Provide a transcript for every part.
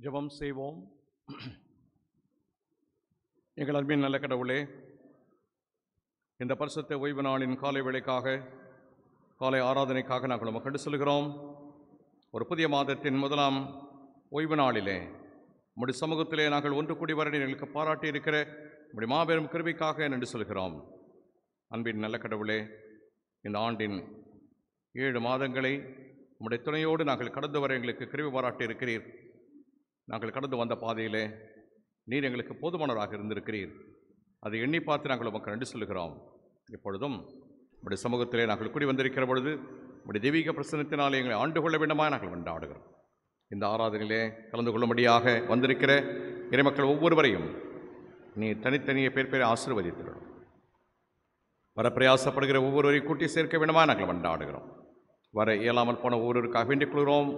ஜெபம் செய்வோம். எங்கள் அன்பின் நல்ல கடவுளே, இந்த பரிசுத்த ஓய்வு நாளின் காலை வேளைக்காக, காலை ஆராதனைக்காக நாங்கள் உமக்கு சொல்கிறோம். ஒரு புதிய மாதத்தின் முதலாம் ஓய்வு நாளிலே உம்முடைய சமூகத்திலே நாங்கள் ஒன்று கூடி வர எங்களுக்கு பாராட்டி இருக்கிற உம்முடைய மாபெரும் கிருபைக்காக நன்றி சொல்கிறோம். அன்பின் நல்ல கடவுளே, இந்த ஆண்டின் 7 மாதங்களை உம்முடைய துணையோடு நாங்கள் கடந்து வர எங்களுக்கு கிருபை பாராட்டி இருக்கிறீர். நாங்கள் கடந்து வந்த பாதையிலே நீர் எங்களுக்கு போதுமானவராக இருந்திருக்கிறீர். அதை எண்ணி பார்த்து நாங்கள் உமக்கு நன்றி சொல்கிறோம். இப்பொழுதும் உடைய சமூகத்திலே நாங்கள் கூடி வந்திருக்கிற பொழுது உடைய தெய்வீக பிரசன்னத்தினாலே எங்களை ஆண்டு கொள்ள வேண்டுமா நாங்கள் கொண்டாடுகிறோம். இந்த ஆராதனையிலே கலந்து கொள்ளும்படியாக வந்திருக்கிற இறைமக்கள் ஒவ்வொருவரையும் நீ தனித்தனியே பேர் ஆசீர்வதித்திடும். வர பிரயாசப்படுகிற ஒவ்வொருவரையும் கூட்டி சேர்க்க வேண்டுமா நாங்கள் கொண்டாடுகிறோம். வர இயலாமல் போன ஒவ்வொருவருக்காக வேண்டிக் கொள்கிறோம்.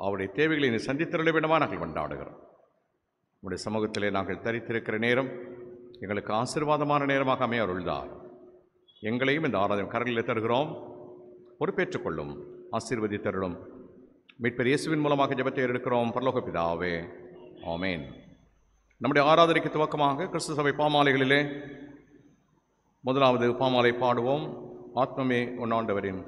அவருடைய தேவைகளை நீ சந்தித்திருள வேண்டுமா நாங்கள் கொண்டாடுகிறோம். உடைய சமூகத்திலே நாங்கள் தரித்திருக்கிற நேரம் எங்களுக்கு ஆசீர்வாதமான நேரமாக அமைய அருள்தார். எங்களையும் இந்த ஆராதனை கரங்களில் தருகிறோம். பொறுப்பேற்றுக் கொள்ளும், ஆசீர்வதித்தருளும். மீட்பர் இயேசுவின் மூலமாக ஜெபத்தை எடுக்கிறோம் பரலோக பிதாவே, ஆமென். நம்முடைய ஆராதனைக்கு துவக்கமாக கிறிஸ்து சபை பாமாலைகளிலே முதலாவது பாமாலை பாடுவோம். ஆத்மமே உன்னாண்டவரின்.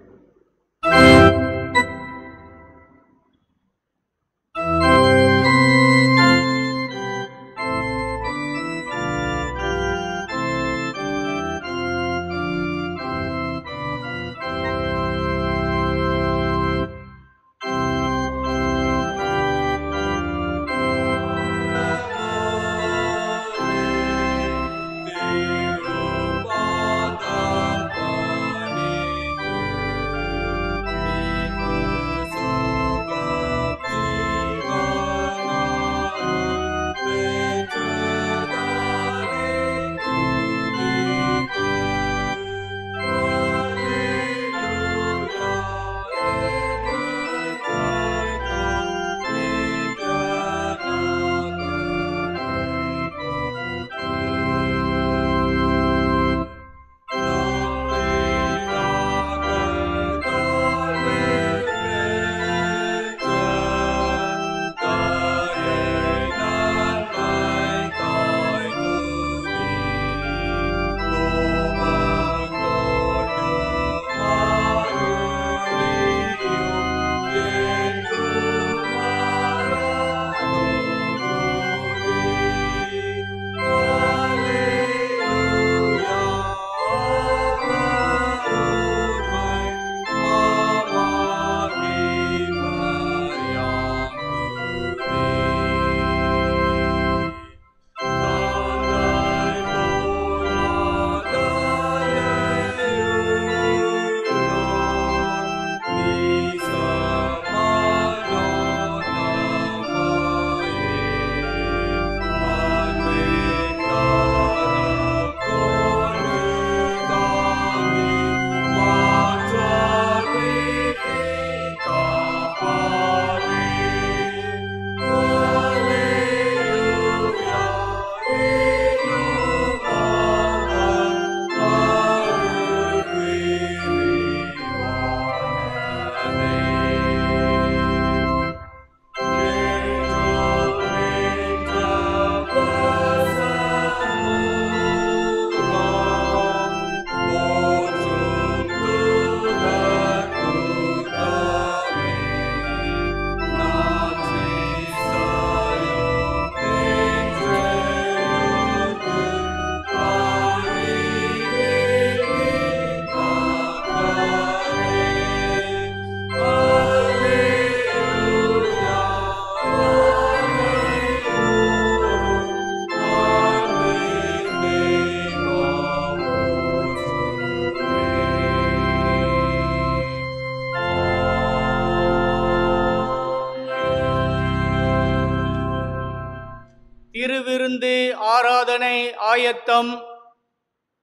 திருவிருந்து ஆராதனை ஆயத்தம்.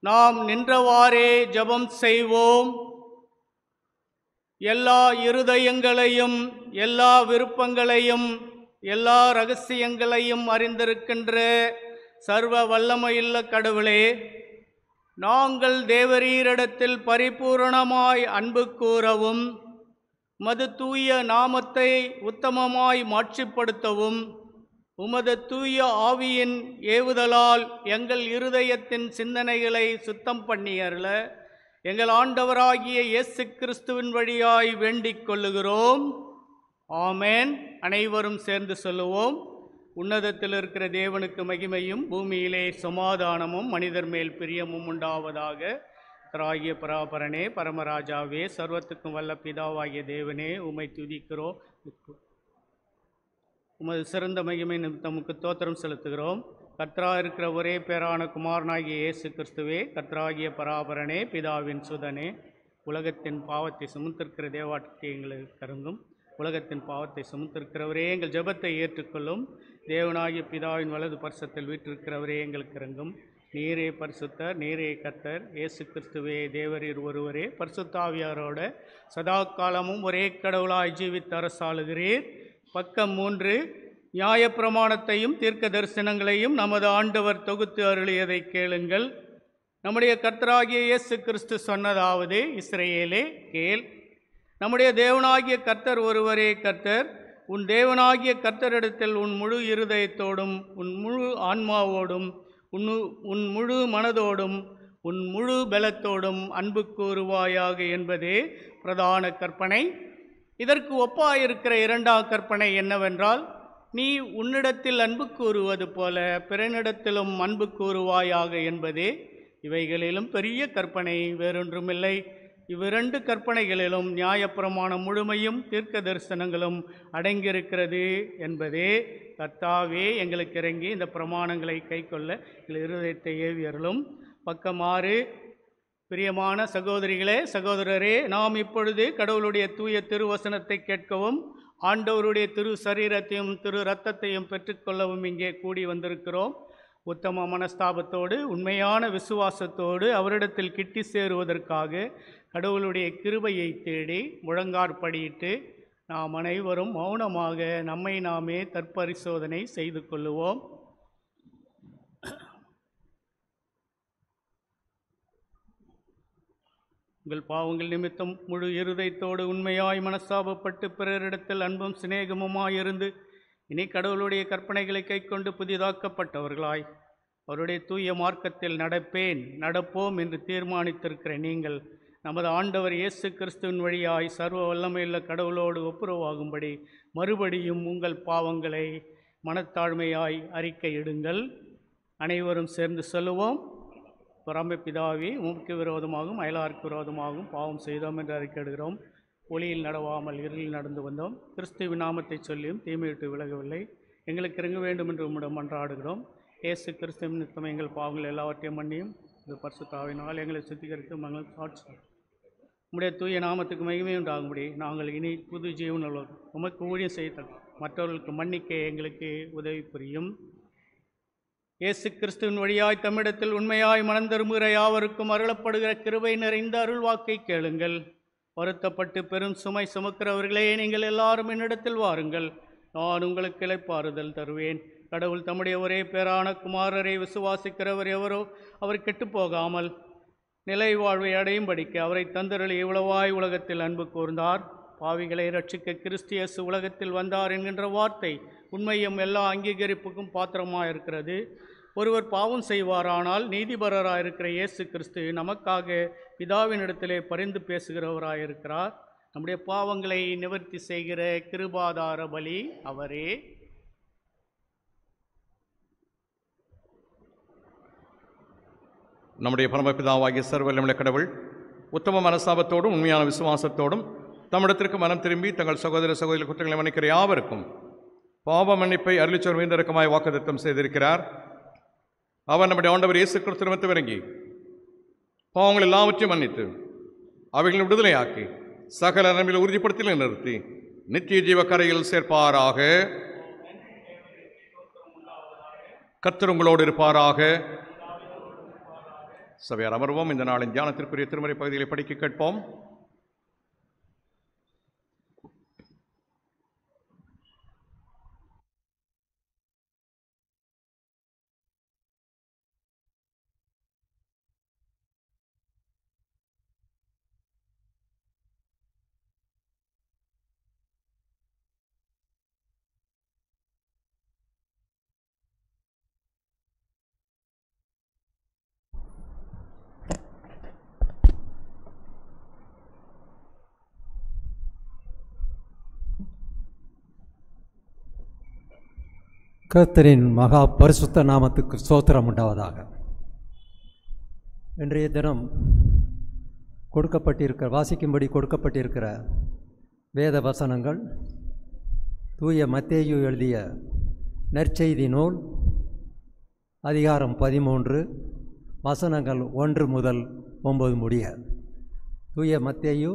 நாம் நின்றவாறே ஜெபம் செய்வோம். எல்லா இருதயங்களையும், எல்லா விருப்பங்களையும், எல்லா இரகசியங்களையும் அறிந்திருக்கின்ற சர்வ வல்லமையுள்ள கடவுளே, நாங்கள் தேவரீரிடத்தில் பரிபூரணமாய் அன்பு கூறவும், மது தூய நாமத்தை உத்தமமாய் மாட்சிப்படுத்தவும் உமது தூய ஆவியின் ஏவுதலால் எங்கள் இருதயத்தின் சிந்தனைகளை சுத்தம் பண்ணி அருள எங்கள் ஆண்டவராகிய இயேசு கிறிஸ்துவின் வழியாய் வேண்டிக் கொள்ளுகிறோம். ஆமென். அனைவரும் சேர்ந்து சொல்லுவோம். உன்னதத்தில் இருக்கிற தேவனுக்கு மகிமையும் பூமியிலே சமாதானமும் மனிதர் மேல் பிரியமும் உண்டாவதாக. கர்த்தராகிய பராபரனே, பரமராஜாவே, சர்வத்துக்கும் வல்ல பிதாவாகிய தேவனே, உம்மை துதிக்கிறோம். உமது சிறந்த மகிமை நிமித்தமுக்கு தோத்திரம் செலுத்துகிறோம். கர்த்தராக இருக்கிற ஒரே பேரான குமாரனாகிய இயேசு கிறிஸ்துவே, கர்த்தராகிய பராபரனே, பிதாவின் சுதனே, உலகத்தின் பாவத்தை சுமந்திருக்கிற தேவாட்சி எங்களுக்கு கருங்கும். உலகத்தின் பாவத்தை சுமந்திருக்கிறவரே, எங்கள் ஜெபத்தை ஏற்றுக்கொள்ளும். தேவனாகிய பிதாவின் வலது பரிசத்தில் வீற்றிருக்கிறவரே, எங்களுக்கு இறங்கும். நீரே பரிசுத்தர், நீரே கர்த்தர், இயேசு கிறிஸ்துவே தேவரீர் ஒருவரே, பரிசுத்தாவியாரோட சதா காலமும் ஒரே கடவுளாய் ஜீவித்து அரசாளுகிறீர். பக்கம் 3. நியாயப்பிரமாணத்தையும் தீர்க்க தரிசனங்களையும் நமது ஆண்டவர் தொகுத்து அருளியதை கேளுங்கள். நம்முடைய கர்த்தராகிய இயேசு கிறிஸ்து சொன்னதாவது: இஸ்ரவேலே கேள், நம்முடைய தேவனாகிய கர்த்தர் ஒருவரே கர்த்தர். உன் தேவனாகிய கர்த்தரிடத்தில் உன் முழு இருதயத்தோடும், உன் முழு ஆன்மாவோடும், உன் முழு மனதோடும், உன் முழு பலத்தோடும் அன்பு கூறுவாயாக என்பதே பிரதான கற்பனை. இதற்கு ஒப்பாயிருக்கிற இரண்டாம் கற்பனை என்னவென்றால், நீ உன்னிடத்தில் அன்பு கூறுவது போல பிறனிடத்திலும் அன்பு கூறுவாயாக என்பதே. இவைகளிலும் பெரிய கற்பனை வேறொன்றுமில்லை. இவ்விரண்டு கற்பனைகளிலும் நியாயப்பிரமாணம் முழுமையும் தீர்க்க தரிசனங்களும் அடங்கியிருக்கிறது என்பதே. கர்த்தாவே எங்களுக்கு இறங்கி இந்த பிரமாணங்களை கைக்கொள்ள எங்கள் இருதயத்தை ஏவி அருளும். பக்கம் 6. பிரியமான சகோதரிகளே, சகோதரரே, நாம் இப்பொழுது கடவுளுடைய தூய திருவசனத்தை கேட்கவும் ஆண்டவருடைய திரு சரீரத்தையும் திரு இரத்தத்தையும் பெற்றுக்கொள்ளவும் இங்கே கூடி வந்திருக்கிறோம். உத்தம மனஸ்தாபத்தோடு உண்மையான விசுவாசத்தோடு அவரிடத்தில் கிட்டி சேருவதற்காக கடவுளுடைய கிருபையை தேடி முழங்காற்படியிட்டு நாம் அனைவரும் மௌனமாக நம்மை நாமே தற்பரிசோதனை செய்து கொள்ளுவோம். உங்கள் பாவங்கள் நிமித்தம் முழு இருதயத்தோடு உண்மையாய் மனஸ்தாபப்பட்டு பிறரிடத்தில் அன்பும் சிநேகமுமாயிருந்து இனி கடவுளுடைய கற்பனைகளை கைக்கொண்டு புதிதாக்கப்பட்டவர்களாய் அவருடைய தூய மார்க்கத்தில் நடப்போம் என்று தீர்மானித்திருக்கிற நீங்கள் நமது ஆண்டவர் இயேசு கிறிஸ்துவின் வழியாய் சர்வ வல்லமையுள்ள கடவுளோடு ஒப்புரவாகும்படி மறுபடியும் உங்கள் பாவங்களை மனத்தாழ்மையாய் அறிக்கையிடுங்கள். அனைவரும் சேர்ந்து சொல்லுவோம். பரமபிதாவே, உமக்கு விரோதமாகவும் அயலாருக்கு விரோதமாகவும் பாவம் செய்தோம் என்று அறிக்கையிடுகிறோம். ஒளியில் நடவாமல் இருளில் நடந்து வந்தோம். கிறிஸ்துவின் நாமத்தை சொல்லியும் தீமையிட்டு விலகவில்லை. எங்களுக்கு இறங்க வேண்டும் என்று உம்மிடம் மன்றாடுகிறோம். இயேசு கிறிஸ்துவின் நிமித்தம் எங்கள் பாவங்கள் எல்லாவற்றையும் மன்னியும். இந்த பரிசுத்த ஆவியினால் எங்களை சுத்திகரித்து மங்கள் சாட்சி உம்முடைய தூய நாமத்துக்கு மகிமை உண்டாகும்படி நாங்கள் இனி புது ஜீவன் உமக்கு ஊழியம் செய்த மற்றவர்களுக்கு மன்னிக்க எங்களுக்கு உதவி புரியும். இயேசு கிறிஸ்துவின் வழியாய் தம்மிடத்தில் உண்மையாய் மனம் திரும்புகிற யாவருக்கும் அருளப்படுகிற கிருபை நிறைந்த அருள்வாக்கை கேளுங்கள். வருத்தப்பட்டு பெரும் சுமை சுமக்கிறவர்களே, நீங்கள் எல்லாரும் என்னிடத்தில் வாருங்கள், நான் உங்களுக்கு இளைப்பாறுதல் தருவேன். கடவுள் தம்முடைய ஒரே பேரான குமாரரை விசுவாசிக்கிறவர் எவரோ அவர் கெட்டுப்போகாமல் நிலை வாழ்வை அடையும்படிக்கு அவரை தந்தருளி இவ்வளவாய் உலகத்தில் அன்பு கூர்ந்தார். பாவிகளை ரட்சிக்க கிறிஸ்து இயேசு உலகத்தில் வந்தார் என்கின்ற வார்த்தை உண்மையும் எல்லா அங்கீகரிப்புக்கும் பாத்திரமாயிருக்கிறது. ஒருவர் பாவம் செய்வாரானால் நீதிபரராயிருக்கிற இயேசு கிறிஸ்து நமக்காக பிதாவினிடத்திலே பரிந்து பேசுகிறவராயிருக்கிறார். நம்முடைய பாவங்களை நிவர்த்தி செய்கிற கிருபாதார பலி அவரே. நம்முடைய பரமபிதாவாகிய சர்வவல்லமையுள்ள கடவுள் உத்தம மனஸ்தாபத்தோடும் உண்மையான விசுவாசத்தோடும் தம்மிடத்திற்கு மனம் திரும்பி தங்கள் சகோதர சகோதரி குற்றங்களை மன்னிக்கிற யாவருக்கும் பாவ மன்னிப்பை அருளிச்சோர் வீந்தரக்கமாய் வாக்குத்தத்தம் செய்திருக்கிறார். அவர் நம்முடைய ஆண்டவர் இயேசு கிறிஸ்து நிமித்தம் இறங்கி பாவங்கள் எல்லாவற்றையும் மன்னித்து அவைகளை விடுதலையாக்கி சகல நன்மைகளை உறுதிப்படுத்தி நிறுத்தி நித்திய ஜீவ கரையில் சேர்ப்பாராக. கர்த்தர் உங்களோடு இருப்பாராக. சபையார் அமர்வோம். இந்த நாளின் தியானத்திற்குரிய திருமறை பகுதிகளை படிக்க கேட்போம். கர்த்தரின் மகா பரிசுத்த நாமத்துக்கு ஸ்தோத்திரம் உண்டாவதாக. இன்றைய தினம் வாசிக்கும்படி கொடுக்கப்பட்டிருக்கிற வேத வசனங்கள் தூய மத்தேயு எழுதிய நற்செய்தி நூல் அதிகாரம் 13 வசனங்கள் 1 முதல் 9 முடிய. தூய மத்தேயு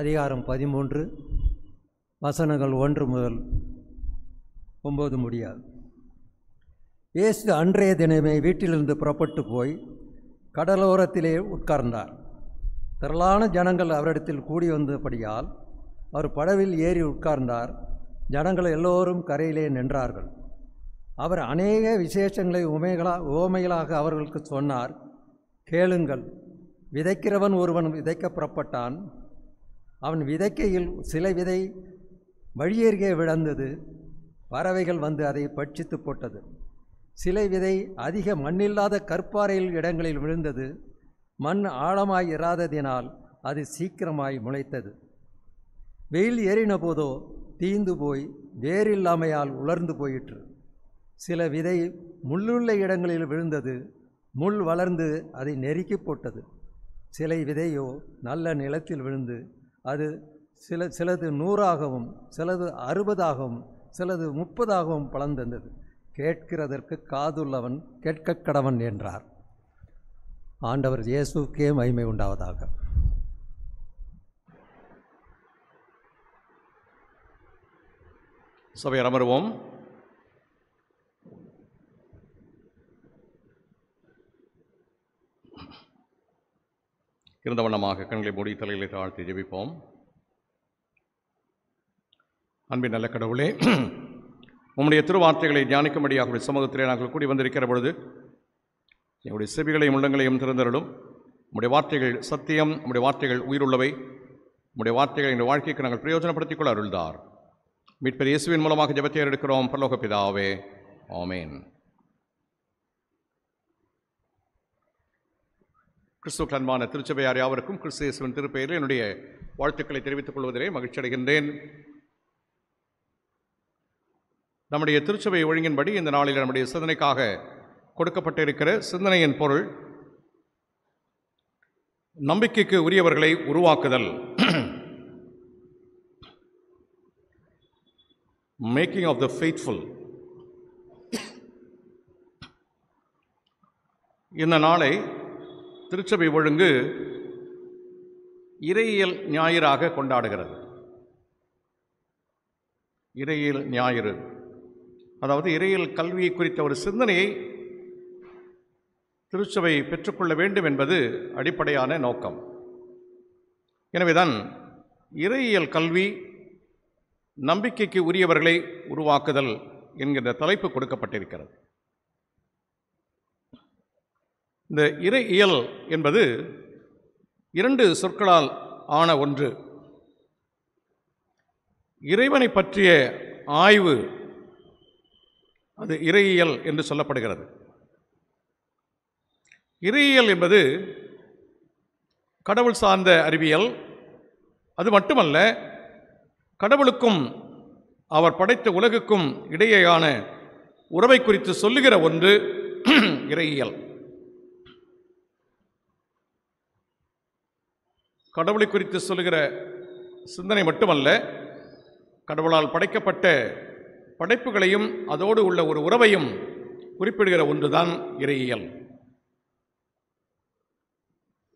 அதிகாரம் 13 வசனங்கள் 1 முதல் 9 முடியாது. இயேசு அன்றைய தினமே வீட்டிலிருந்து புறப்பட்டு போய் கடலோரத்திலே உட்கார்ந்தார். திரளான ஜனங்கள் அவரிடத்தில் கூடி வந்தபடியால் அவர் படவில் ஏறி உட்கார்ந்தார். ஜனங்கள் எல்லோரும் கரையிலே நின்றார்கள். அவர் அநேக விசேஷங்களை உவமைகளாக அவர்களுக்கு சொன்னார். கேளுங்கள், விதைக்கிறவன் ஒருவன் விதைக்க புறப்பட்டான். அவன் விதைக்கையில் சில விதை வழியருகே விழுந்தது. பறவைகள் வந்து அதை பட்சித்து போட்டது. சில விதை அதிக மண்ணில்லாத கற்பாறையில் இடங்களில் விழுந்தது. மண் ஆழமாய் இராததினால் அது சீக்கிரமாய் முளைத்தது. வெயில் ஏறின போதோ தீந்து போய் வேரில்லாமையால் உலர்ந்து போயிற்று. சில விதை முள்ளுள்ள இடங்களில் விழுந்தது. முள் வளர்ந்து அதை நெருக்கி போட்டது. சில விதையோ நல்ல நிலத்தில் விழுந்து அது சிலது 100ஆகவும் சிலது 60ஆகவும் சிலது 30ஆகவும் பலன் தந்தது. கேட்கிறதற்கு காதுள்ளவன் கேட்க கடவன் என்றார். ஆண்டவர் இயேசுக்கே மகிமை உண்டாவதாக. சபையார் அமருவோம். இருந்த வண்ணமாக கண்களை மூடி தலையிலே தாழ்த்தி ஜெபிப்போம். அன்பின் நல்ல கடவுளே, உம்முடைய திருவார்த்தைகளை தியானிக்கும்படியாக சமூகத்திலே நாங்கள் கூடி வந்திருக்கிற பொழுது எங்களுடைய செவிகளையும் உள்ளங்களையும் திறந்தருளும். உம்முடைய வார்த்தைகள் சத்தியம், உம்முடைய வார்த்தைகள் உயிருள்ளவை. உம்முடைய வார்த்தைகளை எங்கள் வாழ்க்கைக்கு நாங்கள் பிரயோஜனப்படுத்திக் கொள்ள அருள்தார். மீட்பர் இயேசுவின் மூலமாக ஜெபத்தை எடுக்கிறோம் பரலோக பிதாவே, ஆமென். கிறிஸ்துவுக்கு அன்பான திருச்சபையார் யாவருக்கும் கிறிஸ்து இயேசுவின் திருப்பெயரில் என்னுடைய வாழ்த்துக்களை தெரிவித்துக் கொள்வதிலே மகிழ்ச்சி அடைகின்றேன். நம்முடைய திருச்சபை ஒழுங்கின்படி இந்த நாளில் நம்முடைய சிந்தனைக்காக கொடுக்கப்பட்டிருக்கிற சிந்தனையின் பொருள் நம்பிக்கைக்கு உரியவர்களை உருவாக்குதல். Making of the faithful. இந்த நாளை திருச்சபை ஒழுங்கு இறையியல் ஞாயிறாக கொண்டாடுகிறது. இறையியல் ஞாயிறு, அதாவது இறையியல் கல்வியை குறித்த ஒரு சிந்தனையை திருச்சபை பெற்றுக்கொள்ள வேண்டும் என்பது அடிப்படையான நோக்கம். எனவேதான் இறையியல் கல்வி நம்பிக்கைக்கு உரியவர்களை உருவாக்குதல் என்கின்ற தலைப்பு கொடுக்கப்பட்டிருக்கிறது. இந்த இறையியல் என்பது 2 சொற்களால் ஆன ஒன்று. இறைவனை பற்றிய ஆய்வு, அது இறையியல் என்று சொல்லப்படுகிறது. இறையியல் என்பது கடவுள் சார்ந்த அறிவியல். அது மட்டுமல்ல, கடவுளுக்கும் அவர் படைத்த உலகுக்கும் இடையேயான உறவை குறித்து சொல்லுகிற ஒன்று இறையியல். கடவுளை குறித்து சொல்லுகிற சிந்தனை மட்டுமல்ல, கடவுளால் படைக்கப்பட்ட படைப்புகளையும் அதோடு உள்ள ஒரு உறவையும் குறிப்பிடுகிற ஒன்றுதான் இறையியல்.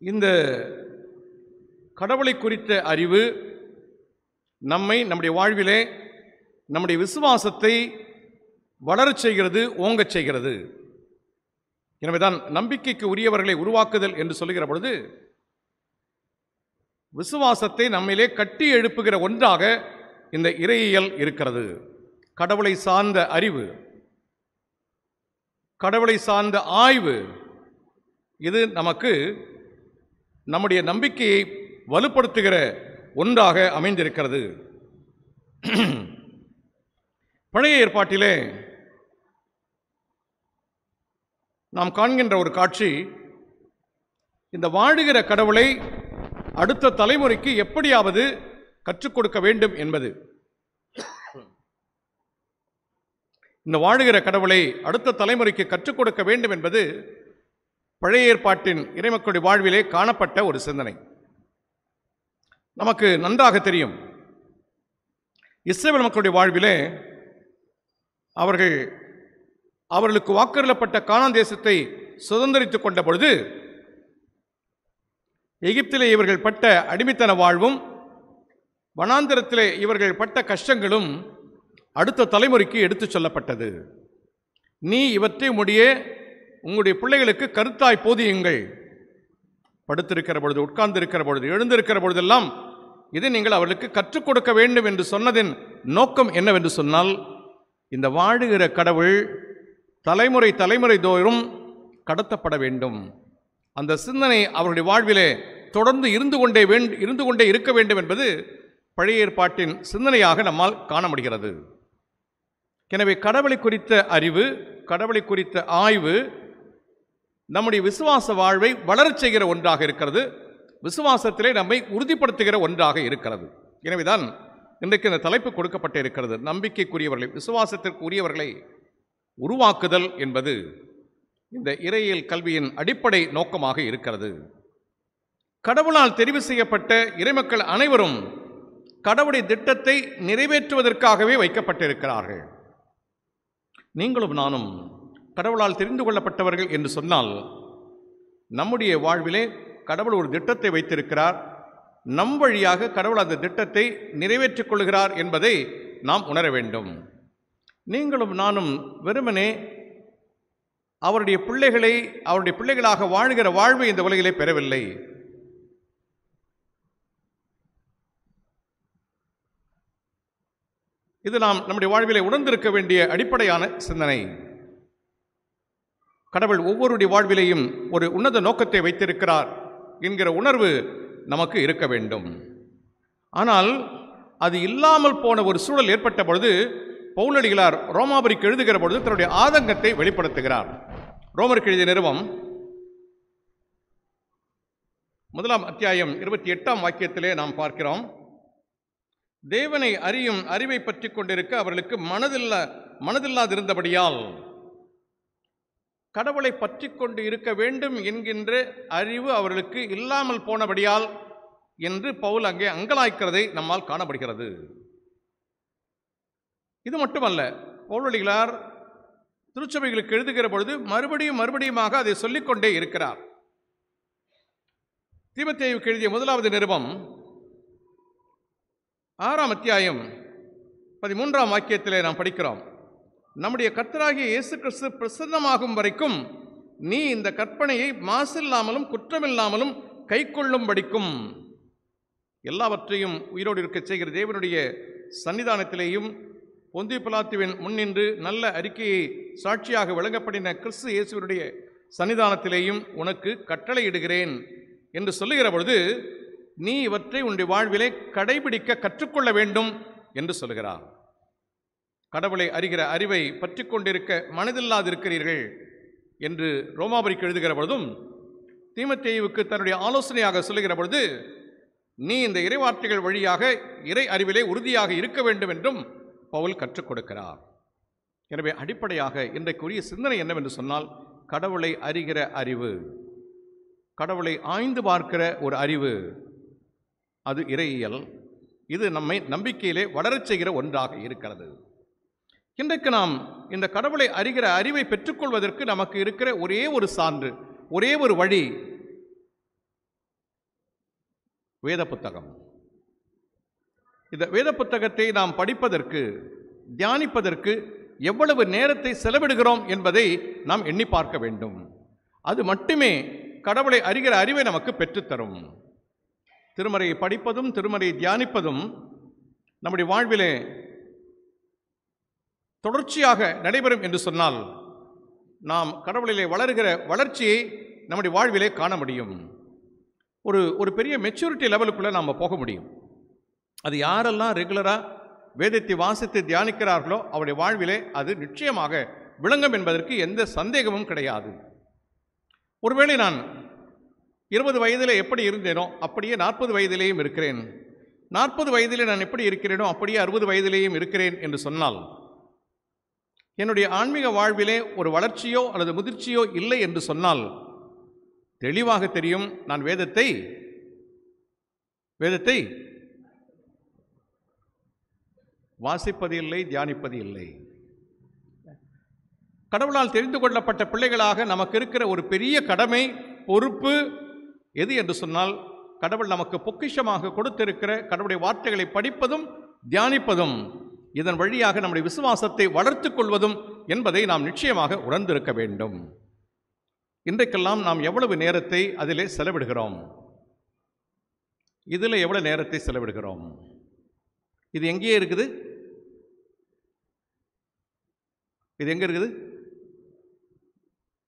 இந்த கடவுளை குறித்த அறிவு நம்முடைய வாழ்விலே நம்முடைய விசுவாசத்தை வளரச் செய்கிறது, ஓங்கச் செய்கிறது. எனவேதான் நம்பிக்கைக்கு உரியவர்களை உருவாக்குதல் என்று சொல்லுகிற பொழுது விசுவாசத்தை நம்மிலே கட்டி எழுப்புகிற ஒன்றாக இந்த இறையியல் இருக்கிறது. கடவுளை சார்ந்த அறிவு, கடவுளை சார்ந்த ஆய்வு, இது நமக்கு நம்முடைய நம்பிக்கையை வலுப்படுத்துகிற ஒன்றாக அமைந்திருக்கிறது. பழைய ஏற்பாட்டிலே நாம் காண்கின்ற ஒரு காட்சி, இந்த வாழுகிற கடவுளை அடுத்த தலைமுறைக்கு எப்படியாவது கற்றுக் கொடுக்க வேண்டும் என்பது. இந்த வாழுகிற கடவுளை அடுத்த தலைமுறைக்கு கற்றுக் கொடுக்க வேண்டும் என்பது பழைய ஏற்பாட்டின் இறைமக்களுடைய வாழ்விலே காணப்பட்ட ஒரு சிந்தனை. நமக்கு நன்றாக தெரியும், இஸ்ரவேல் மக்களுடைய வாழ்விலே அவர்களுக்கு வாக்களிக்கப்பட்ட கானான் தேசத்தை சுதந்திரித்துக் கொண்ட பொழுது எகிப்திலே இவர்கள் பட்ட அடிமைத்தன வாழ்வும் வனாந்திரத்திலே இவர்கள் பட்ட கஷ்டங்களும் அடுத்த தலைமுறைக்கு எடுத்துச் சொல்லப்பட்டது. நீ இவற்றை உங்களுடைய பிள்ளைகளுக்கு கருத்தாய் போதியுங்கள். படுத்திருக்கிற பொழுது, உட்கார்ந்திருக்கிற பொழுது, எழுந்திருக்கிற பொழுதெல்லாம் இதை நீங்கள் அவர்களுக்கு கற்றுக் கொடுக்க வேண்டும் என்று சொன்னதின் நோக்கம் என்னவென்று சொன்னால், இந்த வாழுகிற கடவுள் தலைமுறை தோறும் கடத்தப்பட வேண்டும். அந்த சிந்தனை அவருடைய வாழ்விலே தொடர்ந்து இருந்து கொண்டே இருக்க வேண்டும் என்பது பழைய ஏற்பாட்டின் சிந்தனையாக நம்மால் காண முடிகிறது. எனவே கடவுளை குறித்த அறிவு, கடவுளை குறித்த ஆய்வு நம்முடைய விசுவாச வாழ்வை வளரச் செய்கிற ஒன்றாக இருக்கிறது. விசுவாசத்திலே நம்மை உறுதிப்படுத்துகிற ஒன்றாக இருக்கிறது. எனவேதான் இன்றைக்கு இந்த தலைப்பு கொடுக்கப்பட்டு இருக்கிறது. நம்பிக்கைக்குரியவர்களை, விசுவாசத்திற்கு உரியவர்களை உருவாக்குதல் என்பது இந்த இறையியல் கல்வியின் அடிப்படை நோக்கமாக இருக்கிறது. கடவுளால் தெரிவு செய்யப்பட்ட இறைமக்கள் அனைவரும் கடவுளுடைய திட்டத்தை நிறைவேற்றுவதற்காகவே வைக்கப்பட்டிருக்கிறார்கள். நீங்களும் நானும் கடவுளால் தெரிந்து கொள்ளப்பட்டவர்கள் என்று சொன்னால், நம்முடைய வாழ்விலே கடவுள் ஒரு திட்டத்தை வைத்திருக்கிறார். நம் வழியாக கடவுள் அந்த திட்டத்தை நிறைவேற்றிக் கொள்கிறார் என்பதை நாம் உணர வேண்டும். நீங்களும் நானும் வெறுமனே அவருடைய பிள்ளைகளாக வாழ்கிற வாழ்வை இந்த உலகிலே பெறவில்லை. இது நாம் நம்முடைய வாழ்விலே உணர்ந்திருக்க வேண்டிய அடிப்படையான சிந்தனை. கடவுள் ஒவ்வொருடைய வாழ்விலேயும் ஒரு உன்னத நோக்கத்தை வைத்திருக்கிறார் என்கிற உணர்வு நமக்கு இருக்க வேண்டும். ஆனால் அது இல்லாமல் போன ஒரு சூழல் ஏற்பட்ட பொழுது பவுலடிகளார் ரோமாபுரிக்கு எழுதுகிற பொழுது தன்னுடைய ஆதங்கத்தை வெளிப்படுத்துகிறார். ரோமருக்கு எழுதிய நிருபம் 1 அத்தியாயம் 28 வாக்கியத்திலே நாம் பார்க்கிறோம், தேவனை அறியும் அறிவை பற்றி கொண்டிருக்க அவர்களுக்கு மனதில்லாதிருந்தபடியால், கடவுளை பற்றி கொண்டு இருக்க வேண்டும் என்கின்ற அறிவு அவர்களுக்கு இல்லாமல் போனபடியால் என்று பவுல் அங்கே அங்கலாய்க்கிறதை நம்மால் காணப்படுகிறது. இது மட்டுமல்ல, பவுலடிகளார் திருச்சபைகளுக்கு எழுதுகிற பொழுது மறுபடியுமாக அதை சொல்லிக்கொண்டே இருக்கிறார். தீமோத்தேயுவுக்கு எழுதிய 1 நிருபம் 6 அத்தியாயம் 13 வாக்கியத்திலே நாம் படிக்கிறோம், நம்முடைய கர்த்தராகிய இயேசு கிறிஸ்து பிரசன்னமாகும் வரைக்கும் நீ இந்த கற்பனையை மாசில்லாமலும் குற்றமில்லாமலும் கைக்கொள்ளும்படிக்கும், எல்லாவற்றையும் உயிரோடு இருக்க செய்கிற தேவனுடைய சன்னிதானத்திலேயும் பொந்திய பிலாத்துவின் முன்னின்று நல்ல அறிக்கையை சாட்சியாக விளங்கப்படின கிறிஸ்து இயேசுவினுடைய சன்னிதானத்திலேயும் உனக்கு கட்டளையிடுகிறேன் என்று சொல்லுகிற பொழுது, நீ இவற்றை உன்னுடைய வாழ்விலே கடைபிடிக்க கற்றுக்கொள்ள வேண்டும் என்று சொல்கிறார். கடவுளை அறிகிற அறிவை பற்றி கொண்டிருக்க மனதில்லாதிருக்கிறீர்கள் என்று ரோமாபுரிக்கு எழுதுகிற பொழுதும், தீமோத்தேயுவுக்கு தன்னுடைய ஆலோசனையாக சொல்லுகிற பொழுது, நீ இந்த இறைவார்த்தைகள் வழியாக இறை அறிவிலே உறுதியாக இருக்க வேண்டும் என்றும் பவுல் கற்றுக் கொடுக்கிறார். எனவே அடிப்படையாக இன்றைக்குரிய சிந்தனை என்னவென்று சொன்னால், கடவுளை அறிகிற அறிவு, கடவுளை ஆய்ந்து பார்க்கிற ஒரு அறிவு, அது இறையியல். இது நம்மை நம்பிக்கையிலே வளரச் செய்கிற ஒன்றாக இருக்கிறது. இன்றைக்கு நாம் இந்த கடவுளை அறிகிற அறிவை பெற்றுக்கொள்வதற்கு நமக்கு இருக்கிற ஒரே ஒரு சான்று, ஒரே ஒரு வழி, வேத புத்தகம். இந்த வேத புத்தகத்தை நாம் படிப்பதற்கு, தியானிப்பதற்கு எவ்வளவு நேரத்தை செலவிடுகிறோம் என்பதை நாம் எண்ணி பார்க்க வேண்டும். அது மட்டுமே கடவுளை அறிகிற அறிவை நமக்கு பெற்றுத்தரும். திருமறையை படிப்பதும் திருமறையை தியானிப்பதும் நம்முடைய வாழ்விலே தொடர்ச்சியாக நடைபெறும் என்று சொன்னால், நாம் கடவுளிலே வளர்கிற வளர்ச்சியை நம்முடைய வாழ்விலே காண முடியும். ஒரு பெரிய மெச்சூரிட்டி லெவலுக்குள்ளே நாம் போக முடியும். அது யாரெல்லாம் ரெகுலராக வேதத்தை வாசித்து தியானிக்கிறார்களோ அவருடைய வாழ்விலே அது நிச்சயமாக விளங்கும் என்பதற்கு எந்த சந்தேகமும் கிடையாது. ஒருவேளை நான் 20 வயதிலே எப்படி இருந்தேனோ அப்படியே 40 வயதிலேயும் இருக்கிறேன், 40 வயதிலே நான் எப்படி இருக்கிறேனோ அப்படியே 60 வயதிலேயும் இருக்கிறேன் என்று சொன்னால், என்னுடைய ஆன்மீக வாழ்விலே ஒரு வளர்ச்சியோ அல்லது முதிர்ச்சியோ இல்லை என்று சொன்னால் தெளிவாக தெரியும், நான் வேதத்தை வாசிப்பது இல்லை, தியானிப்பது இல்லை. கடவுளால் தெரிந்து கொள்ளப்பட்ட பிள்ளைகளாக நமக்கு இருக்கிற ஒரு பெரிய கடமை, பொறுப்பு எது என்று சொன்னால், கடவுள் நமக்கு பொக்கிஷமாக கொடுத்திருக்கிற கடவுளுடைய வார்த்தைகளை படிப்பதும் தியானிப்பதும், இதன் வழியாக நம்முடைய விசுவாசத்தை வளர்த்துக் கொள்வதும் என்பதை நாம் நிச்சயமாக உணர்ந்திருக்க வேண்டும். இன்றைக்கெல்லாம் நாம் எவ்வளவு நேரத்தை அதிலே செலவிடுகிறோம்? இதில் எவ்வளவு நேரத்தை செலவிடுகிறோம்? இது எங்கேயே இருக்குது? இது எங்கே இருக்குது?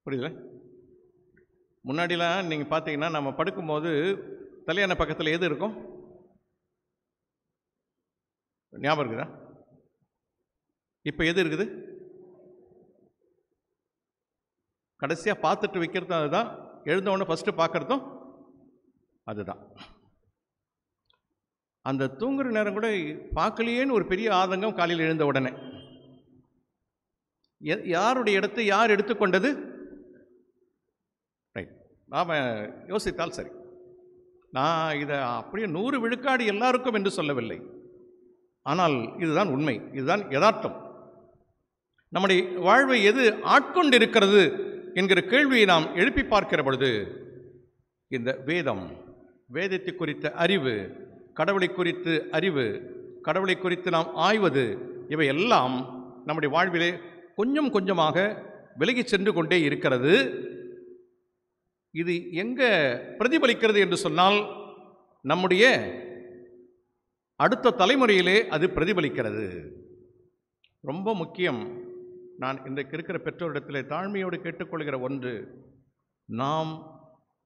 புரியல? முன்னாடிலாம் நீங்கள் பார்த்தீங்கன்னா நம்ம படுக்கும்போது தலையான பக்கத்தில் எது இருக்கும்? ஞாபகம் இருக்குதா? இப்போ எது இருக்குது? கடைசியாக பார்த்துட்டு வைக்கிறதும் அதுதான், எழுந்தவொடனே ஃபஸ்ட்டு பார்க்குறதும் அதுதான். அந்த தூங்குற நேரம் கூட பார்க்கலையேன்னு ஒரு பெரிய ஆதங்கம் காலையில் எழுந்த உடனே. யாருடைய இடத்தை யார் எடுத்துக்கொண்டது? ரைட், நாம் யோசித்தால் சரி. நான் இதை அப்படியே 100 விழுக்காடு எல்லாருக்கும் என்று சொல்லவில்லை. ஆனால் இதுதான் உண்மை, இதுதான் யதார்த்தம். நம்முடைய வாழ்வை எது ஆட்கொண்டிருக்கிறது என்கிற கேள்வியை நாம் எழுப்பி பார்க்கிற பொழுது, இந்த வேதத்தை குறித்த அறிவு, கடவுளை குறித்து அறிவு, கடவுளை குறித்து நாம் ஆய்வது, இவை எல்லாம் நம்முடைய வாழ்விலே கொஞ்சம் கொஞ்சமாக விலகி சென்று கொண்டே இருக்கிறது. இது எங்கே பிரதிபலிக்கிறது என்று சொன்னால், நம்முடைய அடுத்த தலைமுறையிலே அது பிரதிபலிக்கிறது. ரொம்ப முக்கியம். நான் இன்றைக்கு இருக்கிற பெற்றோரிடத்தில் தாழ்மையோடு கேட்டுக்கொள்கிற ஒன்று, நாம்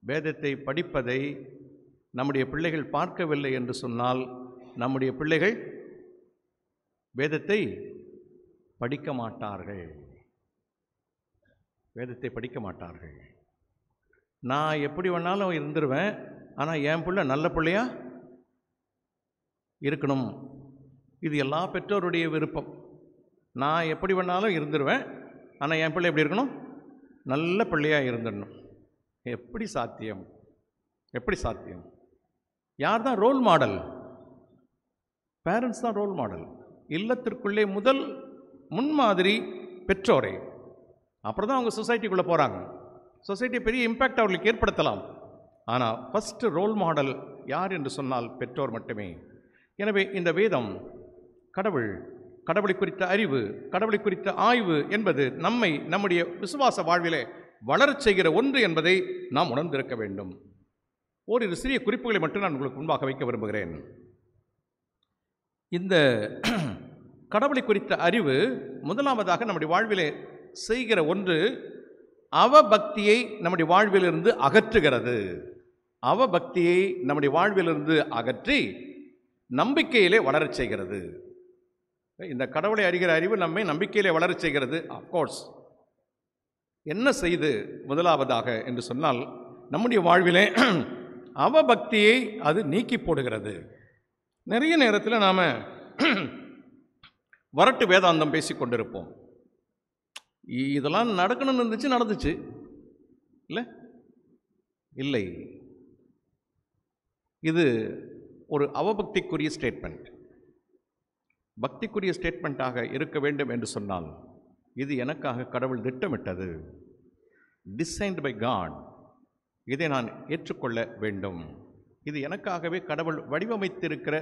வேதத்தை படிப்பதை நம்முடைய பிள்ளைகள் பார்க்கவில்லை என்று சொன்னால், நம்முடைய பிள்ளைகள் வேதத்தை படிக்க மாட்டார்கள். வேதத்தை படிக்க மாட்டார்கள். நான் எப்படி வேணாலும் இருந்துருவேன், ஆனால் என் பிள்ளை நல்ல பிள்ளையா இருக்கணும். இது எல்லா பெற்றோருடைய விருப்பம். நான் எப்படி வேணாலும் இருந்துருவேன், ஆனால் என் பிள்ளை எப்படி இருக்கணும்? நல்ல பிள்ளையாக இருந்துடணும். எப்படி சாத்தியம்? எப்படி சாத்தியம்? யார் தான் ரோல் மாடல்? பேரண்ட்ஸ் தான் ரோல் மாடல். இல்லத்திற்குள்ளே முதல் முன்மாதிரி பெற்றோரே. அப்புறம் தான் அவங்க சொசைட்டிக்குள்ளே போகிறாங்க. சொசைட்டி பெரிய இம்பேக்ட் அவர்களுக்கு ஏற்படுத்தலாம். ஆனால் ஃபஸ்ட்டு ரோல் மாடல் யார் என்று சொன்னால் பெற்றோர் மட்டுமே. எனவே இந்த வேதம், கடவுளை குறித்த அறிவு, கடவுளை குறித்த ஆய்வு என்பது நம்மை நம்முடைய விசுவாச வாழ்விலே வளரச் செய்கிற ஒன்று என்பதை நாம் உணர்ந்திருக்க வேண்டும். ஓரிரு சிறிய குறிப்புகளை மட்டும் நான் உங்களுக்கு முன்பாக வைக்க விரும்புகிறேன். இந்த கடவுளை குறித்த அறிவு முதலாவதாக நம்முடைய வாழ்விலே செய்கிற ஒன்று, அவபக்தியை நம்முடைய வாழ்விலிருந்து அகற்றுகிறது. அவபக்தியை நம்முடைய வாழ்விலிருந்து அகற்றி நம்பிக்கையிலே வளரச் செய்கிறது. இந்த கடவுளை அறிகிற அறிவு நம்மை நம்பிக்கையிலே வளரச் செய்கிறது. அஃப்கோர்ஸ், என்ன செய்து முதலாவதாக என்று சொன்னால், நம்முடைய வாழ்விலே அவபக்தியை அது நீக்கி போடுகிறது. நிறைய நேரத்தில் நாம் வரட்டு வேதாந்தம் பேசி கொண்டிருப்போம். இதெல்லாம் நடக்கணும்னு இருந்துச்சு, நடந்துச்சு இல்லை. இது ஒரு அவபக்திக்குரிய ஸ்டேட்மெண்ட். பக்திக்குரிய ஸ்டேட்மெண்ட்டாக இருக்க வேண்டும் என்று சொன்னால், இது எனக்காக கடவுள் திட்டமிட்டது, டிசைன்ட் பை காட், இதை நான் ஏற்றுக்கொள்ள வேண்டும். இது எனக்காகவே கடவுள் வடிவமைத்திருக்கிற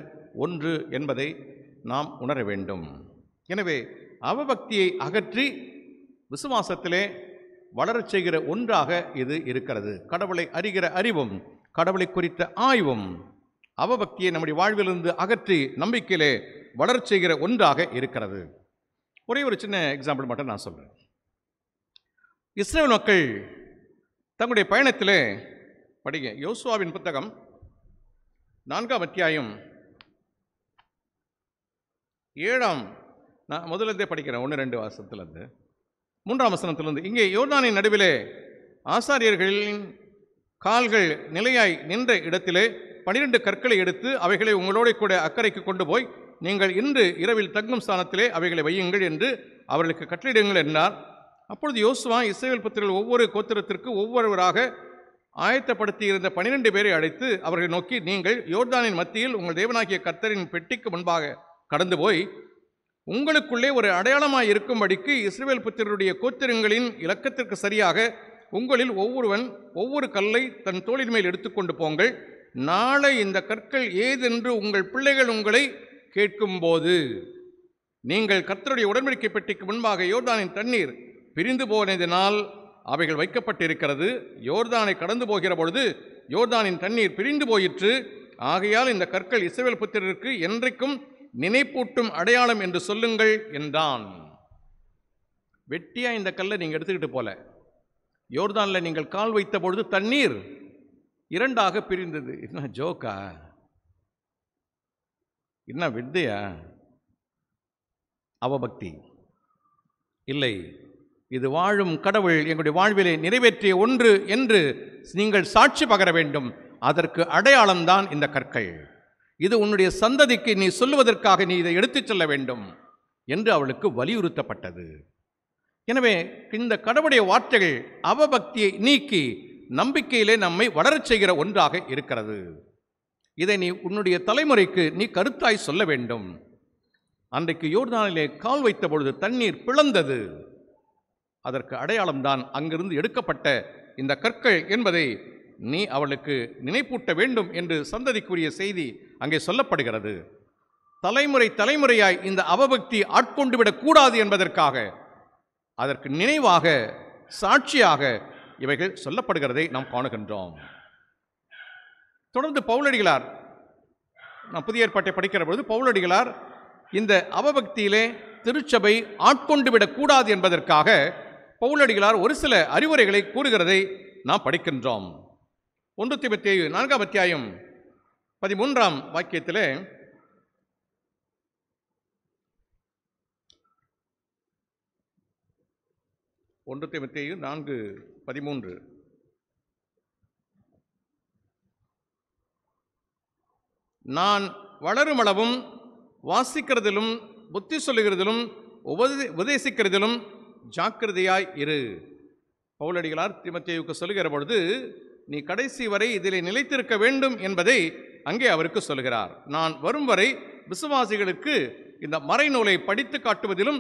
ஒன்று என்பதை நாம் உணர வேண்டும். எனவே அவபக்தியை அகற்றி விசுவாசத்திலே வளரச் செய்கிற ஒன்றாக இது இருக்கிறது. கடவுளை அறிகிற அறிவும், கடவுளை குறித்த ஆய்வும் அவபக்தியை நம்முடைய வாழ்விலிருந்து அகற்றி நம்பிக்கையிலே வளரச் செய்கிற ஒன்றாக இருக்கிறது. ஒரே ஒரு சின்ன எக்ஸாம்பிள் மட்டும் நான் சொல்கிறேன். இஸ்ரேல் மக்கள் தங்களுடைய பயணத்திலே படிங்க, யோசுவாவின் புத்தகம் 4ஆம் அத்தியாயம் 7ஆம், நான் முதலிருந்தே படிக்கிறேன், 1-2 வசனத்திலிருந்து 3ஆம் வசனத்திலிருந்து. இங்கே யோர்தானின் நடுவிலே ஆசாரியர்களின் கால்கள் நிலையாய் நின்ற இடத்திலே 12 கற்களை எடுத்து அவைகளை உங்களோட கூட அக்கறைக்கு கொண்டு போய் நீங்கள் இன்று இரவில் தங்கும் ஸ்தானத்திலே அவைகளை வையுங்கள் என்று அவர்களுக்கு கட்டளையிடுங்கள் என்றார். அப்பொழுது யோசுவா இஸ்ரவேல் புத்திரர்கள் ஒவ்வொரு கோத்திரத்திற்கு ஒவ்வொருவராக ஆயத்தப்படுத்தியிருந்த 12 பேரை அழைத்து அவர்களை நோக்கி, நீங்கள் யோர்தானின் மத்தியில் உங்கள் தேவனாகிய கர்த்தரின் பெட்டிக்கு முன்பாக கடந்து போய் உங்களுக்குள்ளே ஒரு அடையாளமாய் இருக்கும்படிக்கு இஸ்ரவேல் புத்திரருடைய கோத்திரங்களின் இலக்கத்திற்கு சரியாக உங்களில் ஒவ்வொருவன் ஒவ்வொரு கல்லை தன் தோளின் மேல் எடுத்துக்கொண்டு போங்கள். நாளை இந்த கற்கள் ஏதென்று உங்கள் பிள்ளைகள் உங்களை கேட்கும்போது நீங்கள் கர்த்தருடைய உடன்படிக்கை பெட்டிக்கு முன்பாக யோர்தானின் தண்ணீர் பிரிந்து போனதினால் அவைகள் வைக்கப்பட்டிருக்கிறது. யோர்தானை கடந்து போகிற பொழுது யோர்தானின் தண்ணீர் பிரிந்து போயிற்று. ஆகையால் இந்த கற்கள் இஸ்ரவேல் புத்திரருக்கு என்றைக்கும் நினைப்பூட்டும் அடையாளம் என்று சொல்லுங்கள் என்றான். வெட்டியா இந்த கல்லை நீங்கள் எடுத்துக்கிட்டு போல, யோர்தானில் நீங்கள் கால் வைத்த பொழுது தண்ணீர் 2ஆக பிரிந்தது. என்ன ஜோக்கா? என்ன வித்தையா? அவபக்தி இல்லை. இது வாழும் கடவுள் எங்களுடைய வாழ்விலே நிறைவேற்றிய ஒன்று என்று நீங்கள் சாட்சி பகர வேண்டும். அதற்கு அடையாளம்தான் இந்த கற்கள். இது உன்னுடைய சந்ததிக்கு நீ சொல்லுவதற்காக நீ இதை எடுத்துச் செல்ல வேண்டும் என்று அவளுக்கு வலியுறுத்தப்பட்டது. எனவே இந்த கடவுளுடைய வார்த்தைகள் அவபக்தியை நீக்கி நம்பிக்கையிலே நம்மை வளரச் செய்கிற ஒன்றாக இருக்கிறது. இதை நீ உன்னுடைய தலைமுறைக்கு நீ கருத்தாய் சொல்ல வேண்டும். அன்றைக்கு யோர்தானிலே கால் வைத்த பொழுது தண்ணீர் பிளந்தது. அதற்கு அடையாளம்தான் அங்கிருந்து எடுக்கப்பட்ட இந்த கற்கள் என்பதை நீ அவளுக்கு நினைப்பூட்ட வேண்டும் என்று சந்ததிக்குரிய செய்தி அங்கே சொல்லப்படுகிறது. தலைமுறை தலைமுறையாய் இந்த அவபக்தி ஆட்கொண்டு விடக்கூடாது என்பதற்காக அதற்கு நினைவாக சாட்சியாக இவைகள் சொல்லப்படுகிறதை நாம் காணுகின்றோம். தொடர்ந்து பவுலடிகளார், நாம் புதிய ஏற்பாட்டை படிக்கிற பொழுது பவுலடிகளார் இந்த அவபக்தியிலே திருச்சபை ஆட்கொண்டு விடக்கூடாது என்பதற்காக பவுலடிகளார் ஒரு சில அறிவுரைகளை கூறுகிறதை நாம் படிக்கின்றோம். 1 தீமோத்தேயு 4ஆம் அத்தியாயம் 13ஆம் வாக்கியத்திலே, ஒன்று தீமோத்தேயு 4:13, நான் வளருமளவும் வாசிக்கிறதிலும் புத்தி சொல்லுகிறதிலும் உபதேசிக்கிறதிலும் ஜாக்கிரதையாய் இரு. பவுலடிகளார் தீமோத்தேயுவுக்கு சொல்லுகிற பொழுது நீ கடைசி வரை இதிலே நிலைத்திருக்க வேண்டும் என்பதை அங்கே அவருக்கு சொல்கிறார். நான் வரும் வரை விசுவாசிகளுக்கு இந்த மறைநூலை படித்து காட்டுவதிலும்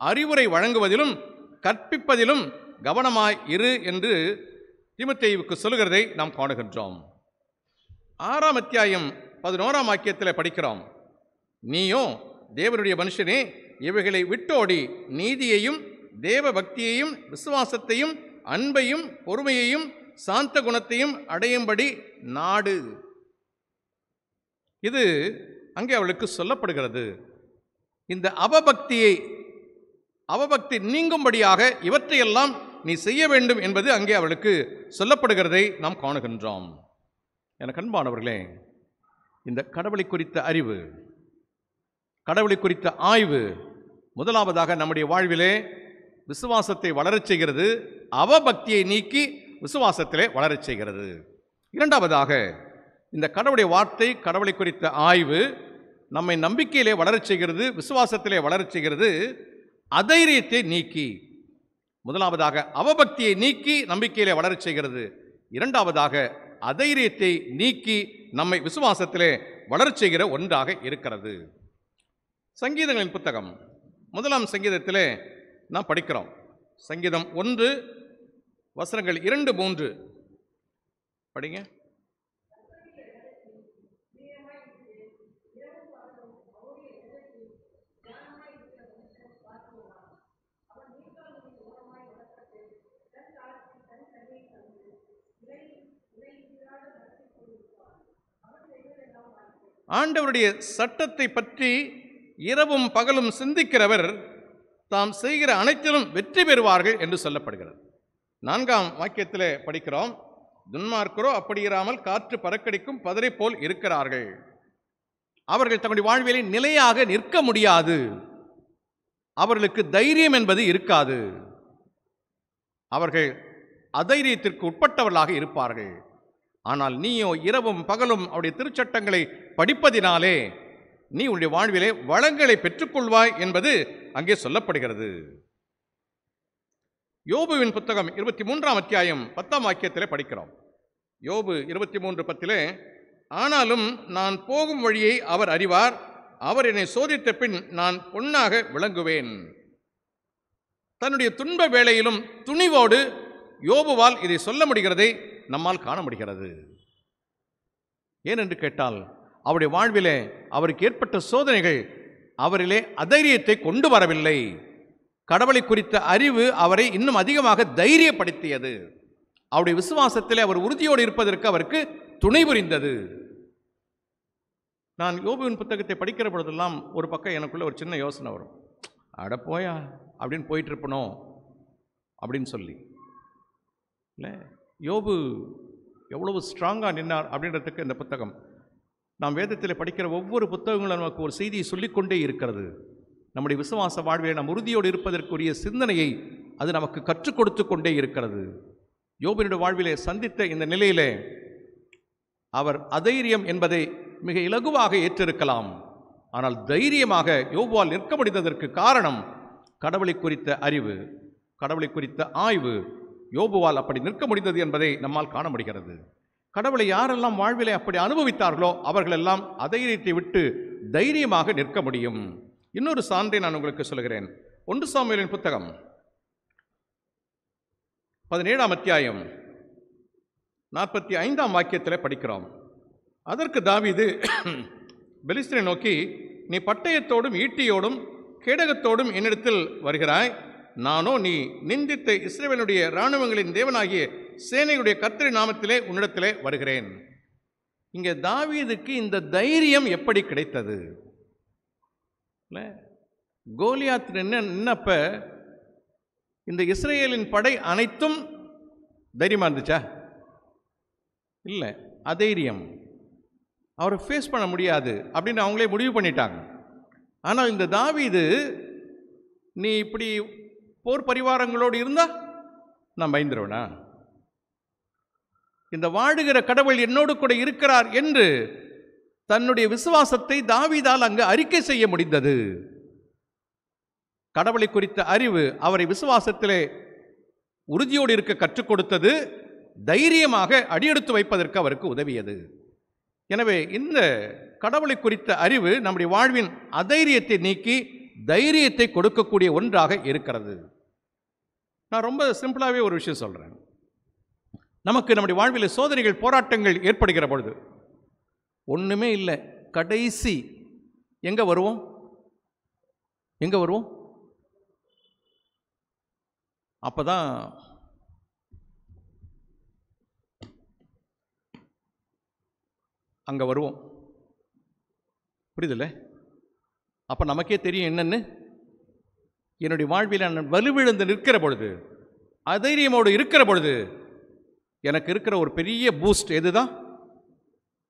அறிவுரை வழங்குவதிலும் கற்பிப்பதிலும் கவனமாய் இரு என்று தீமோத்தேயுவுக்கு சொல்லுகிறதை நாம் காணுகின்றோம். 6ஆம் அத்தியாயம் 11ஆம் வாக்கியத்தில் படிக்கிறோம், நீயோ தேவனுடைய மனுஷனே இவைகளை விட்டோடி நீதியையும் தேவ பக்தியையும் விசுவாசத்தையும் அன்பையும் பொறுமையையும் சாந்த குணத்தையும் அடையும்படி நாடு. இது அங்கே அவளுக்கு சொல்லப்படுகிறது. இந்த அவபக்தி நீங்கும்படியாக இவற்றையெல்லாம் நீ செய்ய வேண்டும் என்பது அங்கே அவளுக்கு சொல்லப்படுகிறதை நாம் காணுகின்றோம். எனக்கு அன்பானவர்களே, இந்த கடவுளை குறித்த அறிவு, கடவுளை குறித்த ஆய்வு முதலாவதாக நம்முடைய வாழ்விலே விசுவாசத்தை வளரச் செய்கிறது. அவபக்தியை நீக்கி விசுவாசத்திலே வளரச் செய்கிறது. இரண்டாவதாக இந்த கடவுளுடைய வார்த்தை, கடவுளை குறித்த ஆய்வு நம்மை நம்பிக்கையிலே வளரச் செய்கிறது, விசுவாசத்திலே வளரச் செய்கிறது. அதைரியத்தை நீக்கி, முதலாவதாக அவபக்தியை நீக்கி நம்பிக்கையிலே வளரச் செய்கிறது. இரண்டாவதாக அதைரியத்தை நீக்கி நம்மை விசுவாசத்திலே வளரச் செய்கிற ஒன்றாக இருக்கிறது. சங்கீதங்களின் புத்தகம் 1ஆம் சங்கீதத்திலே நாம் படிக்கிறோம். சங்கீதம் 1 வசனங்கள் 2, 3 படிங்க. ஆண்டவருடைய சட்டத்தை பற்றி இரவும் பகலும் சிந்திக்கிறவர் தாம் செய்கிற அனைத்திலும் வெற்றி பெறுவார்கள் என்று சொல்லப்படுகிறது. 4ஆம் வாக்கியத்தில் படிக்கிறோம், துன்மார்க்கரோ அப்படியிராமல் காற்று பறக்கடிக்கும் பதரை போல் இருக்கிறார்கள். அவர்கள் தங்களுடைய வாழ்விலே நிலையாக நிற்க முடியாது. அவர்களுக்கு தைரியம் என்பது இருக்காது. அவர்கள் அதைரியத்திற்கு உட்பட்டவர்களாக இருப்பார்கள். ஆனால் நீயோ இரவும் பகலும் அவருடைய திருச்சட்டங்களை படிப்பதினாலே நீ உன்னுடைய வாழ்விலே வளங்களை பெற்றுக்கொள்வாய் என்பது அங்கே சொல்லப்படுகிறது. யோபுவின் புத்தகம் 23ஆம் அத்தியாயம் 10ஆம் வாக்கியத்திலே படிக்கிறோம். யோபு 23:10 ஆனாலும் நான் போகும் வழியை அவர் அறிவார், அவர் என்னை சோதித்த பின் நான் பொன்னாக விளங்குவேன். தன்னுடைய துன்ப வேளையிலும் துணிவோடு யோபுவால் இதை சொல்ல முடிகிறதை நம்மால் காண முடிகிறது. ஏனென்று கேட்டால் அவருடைய வாழ்விலே அவருக்கு ஏற்பட்ட சோதனைகள் அவரிலே அதைரியத்தை கொண்டு வரவில்லை. கடவுளை குறித்த அறிவு அவரை இன்னும் அதிகமாக தைரியப்படுத்தியது. அவருடைய விசுவாசத்திலே அவர் உறுதியோடு இருப்பதற்கு அவருக்கு துணை புரிந்தது. நான் யோபுவின் புத்தகத்தை படிக்கிற பொழுதெல்லாம் ஒரு பக்கம் எனக்குள்ள ஒரு சின்ன யோசனை வரும். அட போயா அப்படின்னு போயிட்டு இருப்பனோ அப்படின்னு சொல்லி. இல்லை, யோபு எவ்வளவு ஸ்ட்ராங்காக நின்னார் அப்படின்றதுக்கு இந்த புத்தகம், நாம் வேதத்தில் படிக்கிற ஒவ்வொரு புத்தகங்களும் நமக்கு ஒரு செய்தியை சொல்லிக்கொண்டே இருக்கிறது. நம்முடைய விசுவாச வாழ்விலே நாம் உறுதியோடு இருப்பதற்குரிய சிந்தனையை அது நமக்கு கற்றுக் கொடுத்து கொண்டே இருக்கிறது. யோபுவினுடைய வாழ்விலே சந்தித்த இந்த நிலையிலே அவர் அதைரியம் என்பதை மிக இலகுவாக ஏற்றிருக்கலாம். ஆனால் தைரியமாக யோபுவால் நிற்க முடிந்ததற்கு காரணம் கடவுளை குறித்த அறிவு, கடவுளை குறித்த ஆய்வு. யோபுவால் அப்படி நிற்க முடிந்தது என்பதை நம்மால் காண முடிகிறது. கடவுளை யாரெல்லாம் வாழ்விலே அப்படி அனுபவித்தார்களோ அவர்களெல்லாம் அதைரியத்தை விட்டு தைரியமாக நிற்க முடியும். இன்னொரு சான்றை நான் உங்களுக்கு சொல்கிறேன். 1 சாமுவேலின் புத்தகம் 17ஆம் அத்தியாயம் 45ஆம் வாக்கியத்தில் படிக்கிறோம். அதற்கு தாவீது பெலிஸ்தரை நோக்கி, நீ பட்டயத்தோடும் ஈட்டியோடும் கேடகத்தோடும் என்னிடத்தில் வருகிறாய், நானோ நீ நிந்தித்த இஸ்ரவேலுடைய இராணுவங்களின் தேவனாகிய சேனையுடைய கர்த்தரின் நாமத்திலே உன்னிடத்திலே வருகிறேன். இங்கே தாவீதுக்கு இந்த தைரியம் எப்படி கிடைத்தது? கோலியாத் நின்னப்ப இந்த இஸ்ரேலின் படை அனைத்தும் தைரியமா இருந்துச்சா? இல்லை, அதைரியம். அவரை ஃபேஸ் பண்ண முடியாது அப்படின்னு அவங்களே முடிவு பண்ணிட்டாங்க. ஆனால் இந்த தாவீது, நீ இப்படி போர் பரிவாரங்களோடு இருந்தா நான் பயந்துருவேனா? இந்த வாழுகிற கடவுள் என்னோடு கூட இருக்கிறார் என்று தன்னுடைய விசுவாசத்தை தாவீதால் அங்கு அறிக்கை செய்ய முடிந்தது. கடவுளை குறித்த அறிவு அவரை விசுவாசத்திலே உறுதியோடு இருக்க கற்றுக் கொடுத்தது, தைரியமாக அடியெடுத்து வைப்பதற்கு அவருக்கு உதவியது. எனவே இந்த கடவுளை குறித்த அறிவு நம்முடைய வாழ்வின் அதைரியத்தை நீக்கி தைரியத்தை கொடுக்கக்கூடிய ஒன்றாக இருக்கிறது. நான் ரொம்ப சிம்பிளாகவே ஒரு விஷயம் சொல்கிறேன். நமக்கு நம்முடைய வாழ்வில் சோதனைகள், போராட்டங்கள் ஏற்படுகிற பொழுது ஒன்றுமே இல்லை, கடைசி எங்கே வருவோம்? அப்போ தான் அங்கே வருவோம். புரியுதில்ல? அப்போ நமக்கே தெரியும் என்னன்னு. என்னுடைய வாழ்வில் நான் வலுவிழந்து நிற்கிற பொழுது, அதைரியமோடு இருக்கிற பொழுது எனக்கு இருக்கிற ஒரு பெரிய பூஸ்ட் எதுதான்?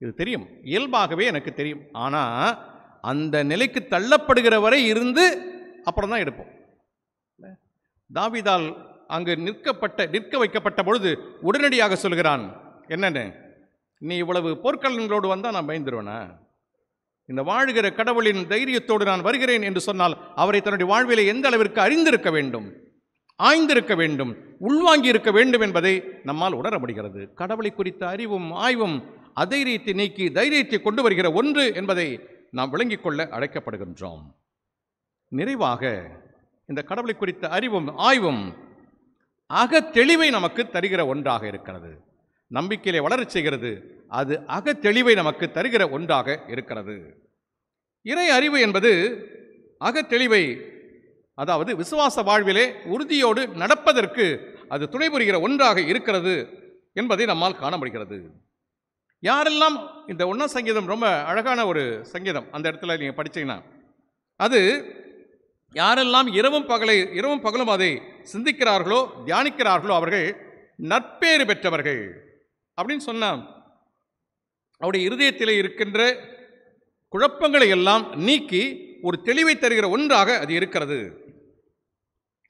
இது தெரியும், இயல்பாகவே எனக்கு தெரியும். ஆனால் அந்த நிலைக்கு தள்ளப்படுகிற வரை இருந்து அப்புறம் தான் எடுப்போம். தாவீதால் அங்கு நிற்க வைக்கப்பட்ட பொழுது உடனடியாக சொல்கிறான், என்னன்னு, நீ இவ்வளவு போர்க்களங்களோடு வந்தால் நான் பயந்துருவேனா? இந்த வாழுகிற கடவுளின் தைரியத்தோடு நான் வருகிறேன் என்று சொன்னால் அவரை தன்னுடைய வாழ்விலே எந்த அளவிற்கு அறிந்திருக்க வேண்டும், ஆய்ந்திருக்க வேண்டும், உள்வாங்கி இருக்க வேண்டும் என்பதை நம்மால் உணர முடிகிறது. கடவுளை குறித்த அறிவும் ஆய்வும் அதைரியத்தை நீக்கி தைரியத்தை கொண்டு வருகிற ஒன்று என்பதை நாம் விளங்கிக் கொள்ள அழைக்கப்படுகின்றோம். நிறைவாக இந்த கடவுளை குறித்த அறிவும் ஆய்வும் அகத்தெளிவை நமக்கு தருகிற ஒன்றாக இருக்கிறது. நம்பிக்கையிலே வளரச் செய்கிறது. அது அகத்தெளிவை நமக்கு தருகிற ஒன்றாக இருக்கிறது. இறை அறிவு என்பது அகத்தெளிவை, அதாவது விசுவாச வாழ்விலே உறுதியோடு நடப்பதற்கு அது துணை புரிகிற ஒன்றாக இருக்கிறது என்பதை நம்மால் காண முடிகிறது. யாரெல்லாம் இந்த 1ஆம் சங்கீதம் ரொம்ப அழகான ஒரு சங்கீதம், அந்த இடத்துல நீங்கள் படிச்சீங்கன்னா அது யாரெல்லாம் இரவும் பகலும் அதை சிந்திக்கிறார்களோ தியானிக்கிறார்களோ அவர்கள் நற்பேறு பெற்றவர்கள் அப்படின்னு சொன்னால் அவருடைய இருதயத்திலே இருக்கின்ற குழப்பங்களை எல்லாம் நீக்கி ஒரு தெளிவை தருகிற ஒன்றாக அது இருக்கிறது.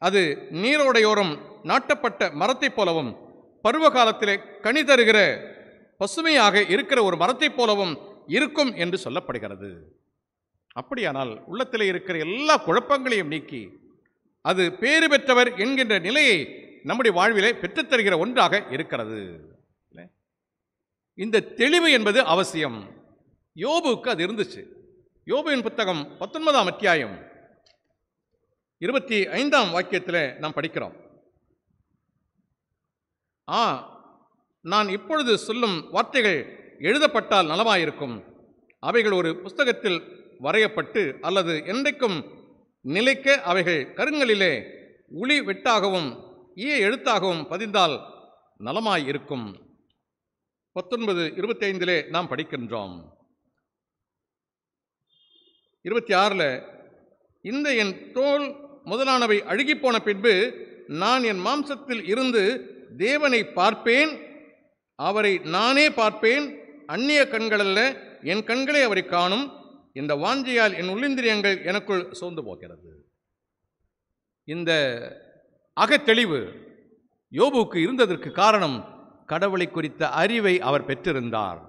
அது நீரோடையோரம் நாட்டப்பட்ட மரத்தைப் போலவும் பருவ காலத்திலே கனி தருகிற பசுமையாக இருக்கிற ஒரு மரத்தைப் போலவும் இருக்கும் என்று சொல்லப்படுகிறது. அப்படியானால் உள்ளத்திலே இருக்கிற எல்லா குழப்பங்களையும் நீக்கி அது பேறு பெற்றவர் என்கின்ற நிலையை நம்முடைய வாழ்விலே பெற்றுத்தருகிற ஒன்றாக இருக்கிறது. இந்த தெளிவு என்பது அவசியம். யோபுக்கு அது இருந்துச்சு. யோபுவின் புத்தகம் 19ஆம் அத்தியாயம் 25ஆம் வாக்கியத்தில் நாம் படிக்கிறோம். நான் இப்பொழுது சொல்லும் வார்த்தைகள் எழுதப்பட்டால் நலமாயிருக்கும். அவைகள் ஒரு புஸ்தகத்தில் வரையப்பட்டு அல்லது என்றைக்கும் நிலைக்க அவைகள் கருங்கலிலே உளி வெட்டாகவும் ஈய எழுத்தாகவும் பதிந்தால் நலமாயிருக்கும். 19:25 நாம் படிக்கின்றோம். 26 இந்த என் தோல் முதலானவை அழுகிப்போன பின்பு நான் என் மாம்சத்தில் இருந்து தேவனை பார்ப்பேன், அவரை நானே பார்ப்பேன், அந்நிய கண்களல்ல, என் கண்களே அவரை காணும். இந்த வாஞ்சையால் என் உள்ளிந்திரியங்கள் எனக்குள் சோர்ந்து போகிறது. இந்த அகத்தெளிவு யோபுக்கு இருந்ததற்கு காரணம் கடவுளை குறித்த அறிவை அவர் பெற்றிருந்தார்.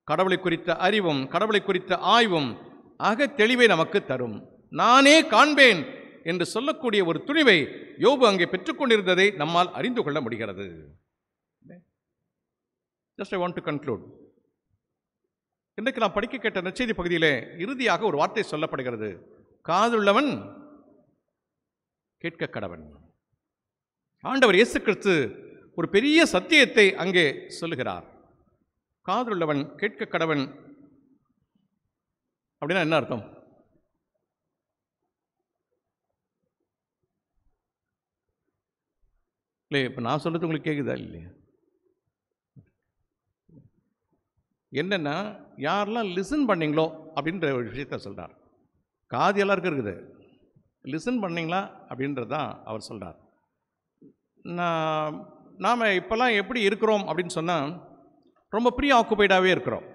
கடவுளை குறித்த அறிவும் கடவுளை குறித்த ஆய்வும் அகத்தெளிவை நமக்கு தரும். நானே காண்பேன் என்று சொல்லக்கூடிய ஒரு துணிவை யோபு அங்கே பெற்றுக்கொண்டிருந்ததை நம்மால் அறிந்து கொள்ள முடிகிறது. Just I want to conclude. இன்றைக்கு நாம் படிக்க கேட்ட நற்செய்தி பகுதியிலே இறுதியாக ஒரு வார்த்தை சொல்லப்படுகிறது. காதுள்ளவன் கேட்க கடவன். ஆண்டவர் இயேசு கிறிஸ்து ஒரு பெரிய சத்தியத்தை அங்கே சொல்லுகிறார். காதுள்ளவன் கேட்க கடவன் அப்படின்னா என்ன அர்த்தம்? இல்லை, இப்போ நான் சொல்றது உங்களுக்கு கேட்குதா இல்லையா? என்னன்னா, யாரெல்லாம் லிசன் பண்ணீங்களோ அப்படின்ற ஒரு விஷயத்த சொல்கிறார். காது எல்லாருக்கும் இருக்குது, லிசன் பண்ணீங்களா அப்படின்றதான் அவர் சொல்கிறார். நாம் இப்போல்லாம் எப்படி இருக்கிறோம் அப்படின்னு சொன்னால், ரொம்ப ப்ரீ ஆக்குபைடாகவே இருக்கிறோம்.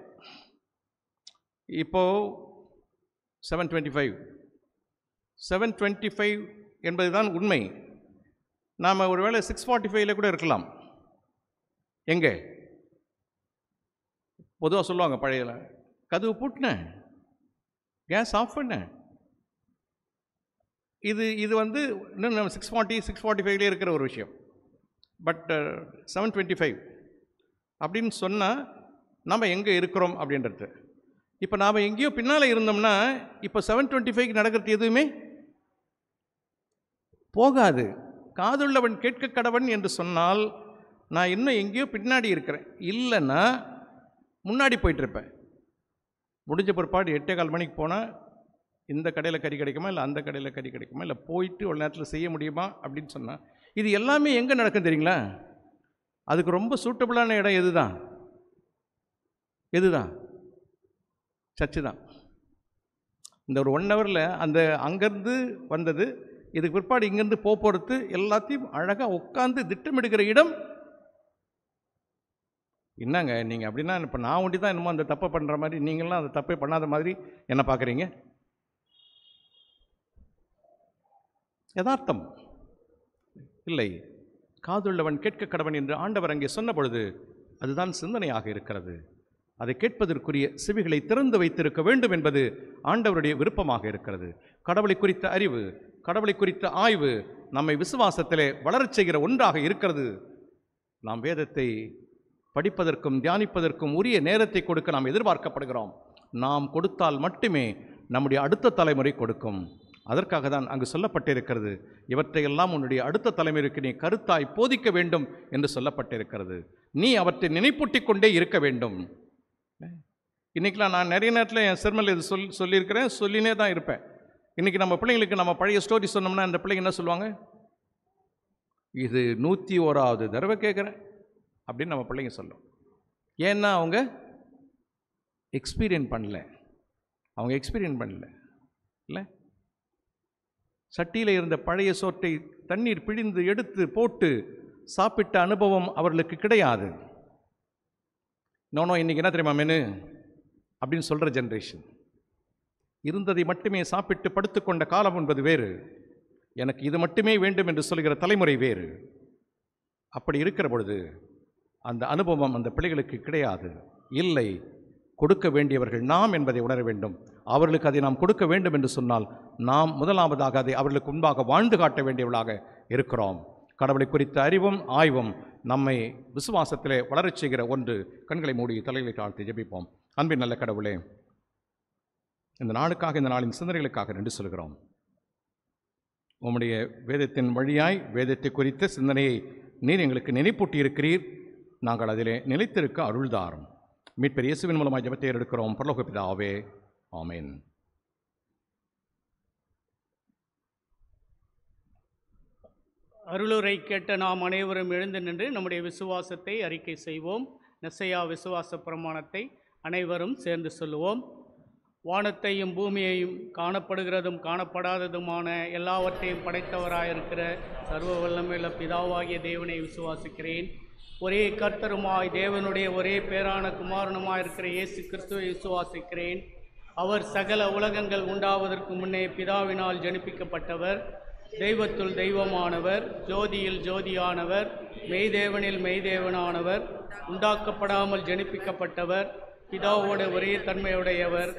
இப்போது 7:25 என்பது தான் உண்மை. நாம் ஒருவேளை 6:45 கூட இருக்கலாம். எங்கே பொதுவாக சொல்லுவாங்க பழையல, கதவு பூட்டினேன், கேஸ் ஆஃப் பண்ணேன். இது வந்து இன்னும் 6:45 இருக்கிற ஒரு விஷயம். பட் 7:25 அப்படின்னு சொன்னால் நம்ம எங்கே இருக்கிறோம் அப்படின்றது. இப்போ நாம் எங்கேயோ பின்னால் இருந்தோம்னா இப்போ 7:25 நடக்கிறது எதுவுமே போகாது. காதுள்ளவன் கேட்க கடவன் என்று சொன்னால் நான் இன்னும் எங்கேயோ பின்னாடி இருக்கிறேன், இல்லைன்னா முன்னாடி போயிட்டுருப்பேன். முடிஞ்ச பிற்பாடு 8:15 மணிக்கு போனால் இந்த கடையில் கறி கிடைக்குமா, இல்லை அந்த கடையில் கறி கிடைக்குமா, இல்லை போயிட்டு ஒரு நேரத்தில் செய்ய முடியுமா அப்படின்னு சொன்னால் இது எல்லாமே எங்கே நடக்கும் தெரியுங்களா? அதுக்கு ரொம்ப சூட்டபுளான இடம் எதுதான்? சர்ச்சு தான். இந்த ஒரு 1 ஹவரில் அந்த அங்கேருந்து வந்தது, இதுக்கு பிற்பாடு இங்கேருந்து போகிறது எல்லாத்தையும் அழகாக உட்காந்து திட்டமிடுகிற இடம். என்னங்க நீங்கள் அப்படின்னா, இப்போ நான் ஒண்டி தான் என்னமோ அந்த தப்பை பண்ணுற மாதிரி, நீங்களாம் அந்த தப்பை பண்ணாத மாதிரி என்ன பார்க்குறீங்க? யதார்த்தம் இல்லை. காதுள்ளவன் கேட்க கடவன் என்று ஆண்டவர் அங்கே சொன்ன பொழுது அதுதான் சிந்தனையாக இருக்கிறது. அதை கேட்பதற்குரிய செவிகளை திறந்து வைத்திருக்க வேண்டும் என்பது ஆண்டவருடைய விருப்பமாக இருக்கிறது. கடவுளை குறித்த அறிவு, கடவுளை குறித்த ஆய்வு நம்மை விசுவாசத்திலே வளரச் செய்கிற ஒன்றாக இருக்கிறது. நாம் வேதத்தை படிப்பதற்கும் தியானிப்பதற்கும் உரிய நேரத்தை கொடுக்க நாம் எதிர்பார்க்கப்படுகிறோம். நாம் கொடுத்தால் மட்டுமே நம்முடைய அடுத்த தலைமுறை கொடுக்கும். அதற்காக தான் அங்கு சொல்லப்பட்டிருக்கிறது, இவற்றையெல்லாம் உன்னுடைய அடுத்த தலைமுறைக்கு நீ கருத்தாய் போதிக்க வேண்டும் என்று சொல்லப்பட்டிருக்கிறது. நீ அவற்றை நினைப்பூட்டி கொண்டே இருக்க வேண்டும். இன்றைக்கெலாம் நான் நிறைய நேரத்தில் என் சிறுமையில் இது சொல்லியிருக்கிறேன், சொல்லினே தான் இருப்பேன். இன்றைக்கி நம்ம பிள்ளைங்களுக்கு நம்ம பழைய ஸ்டோரி சொன்னோம்னா அந்த பிள்ளைங்க என்ன சொல்லுவாங்க? இது 101வது தடவை கேட்குறேன் அப்படின்னு நம்ம பிள்ளைங்க சொல்லும். ஏன்னா அவங்க எக்ஸ்பீரியன்ஸ் பண்ணல இல்லை. சட்டியில் இருந்த பழைய சோற்றை தண்ணீர் பிழிந்து எடுத்து போட்டு சாப்பிட்ட அனுபவம் அவர்களுக்கு கிடையாது. நோனோ இன்றைக்கி என்ன தெரியுமா மெனு அப்படின்னு சொல்கிற ஜென்ரேஷன். இருந்ததை மட்டுமே சாப்பிட்டு படுத்துக்கொண்ட காலம் என்பது வேறு, எனக்கு இது மட்டுமே வேண்டும் என்று சொல்கிற தலைமுறை வேறு. அப்படி இருக்கிற பொழுது அந்த அனுபவம் அந்த பிள்ளைகளுக்கு கிடையாது. இல்லை, கொடுக்க வேண்டியவர்கள் நாம் என்பதை உணர வேண்டும். அவர்களுக்கு அதை நாம் கொடுக்க வேண்டும் என்று சொன்னால் நாம் முதலாவதாக அதை அவர்களுக்கு முன்பாக வாழ்ந்து காட்ட வேண்டியவர்களாக இருக்கிறோம். கடவுளை குறித்த அறிவும் ஆய்வும் நம்மை விசுவாசத்திலே வளரச் செய்கிற ஒன்று. கண்களை மூடி தலைகளை தாழ்த்தி ஜெபிப்போம். அன்பின் நல்ல கடவுளே, இந்த நாளுக்காக, இந்த நாளின் சிந்தனைகளுக்காக நன்றி சொல்கிறோம். உம்முடைய வேதத்தின் வழியாய் வேதத்தை குறித்த சிந்தனையை நீர் எங்களுக்கு நினைப்பூட்டி இருக்கிறீர். நாங்கள் அதிலே நிலைத்திருக்க அருள்தாரும். மீட்பர் இயேசுவின் மூலமாக ஜெபத்தை எடுக்கிறோம் பரலோக பிதாவே, ஆமென். அருளுரை கேட்ட நாம் அனைவரும் எழுந்து நின்று நம்முடைய விசுவாசத்தை அறிக்கை செய்வோம். நெசையா விசுவாச பிரமாணத்தை அனைவரும் சேர்ந்து சொல்லுவோம். வானத்தையும் பூமியையும் காணப்படுகிறதும் காணப்படாததுமான எல்லாவற்றையும் படைத்தவராயிருக்கிற சர்வ வல்லமையுள்ள பிதாவாகிய தேவனை விசுவாசிக்கிறேன். ஒரே கர்த்தருமாய் தேவனுடைய ஒரே பேரான குமாரனுமாயிருக்கிற இயேசு கிறிஸ்துவை விசுவாசிக்கிறேன். அவர் சகல உலகங்கள் உண்டாவதற்கு முன்னே பிதாவினால் ஜனிப்பிக்கப்பட்டவர், தெய்வத்துள் தெய்வமானவர், ஜோதியில் ஜோதியானவர், மெய்தேவனில் மெய்தேவனானவர், உண்டாக்கப்படாமல் ஜனிப்பிக்கப்பட்டவர், பிதாவோட ஒரே தன்மையுடையவர்,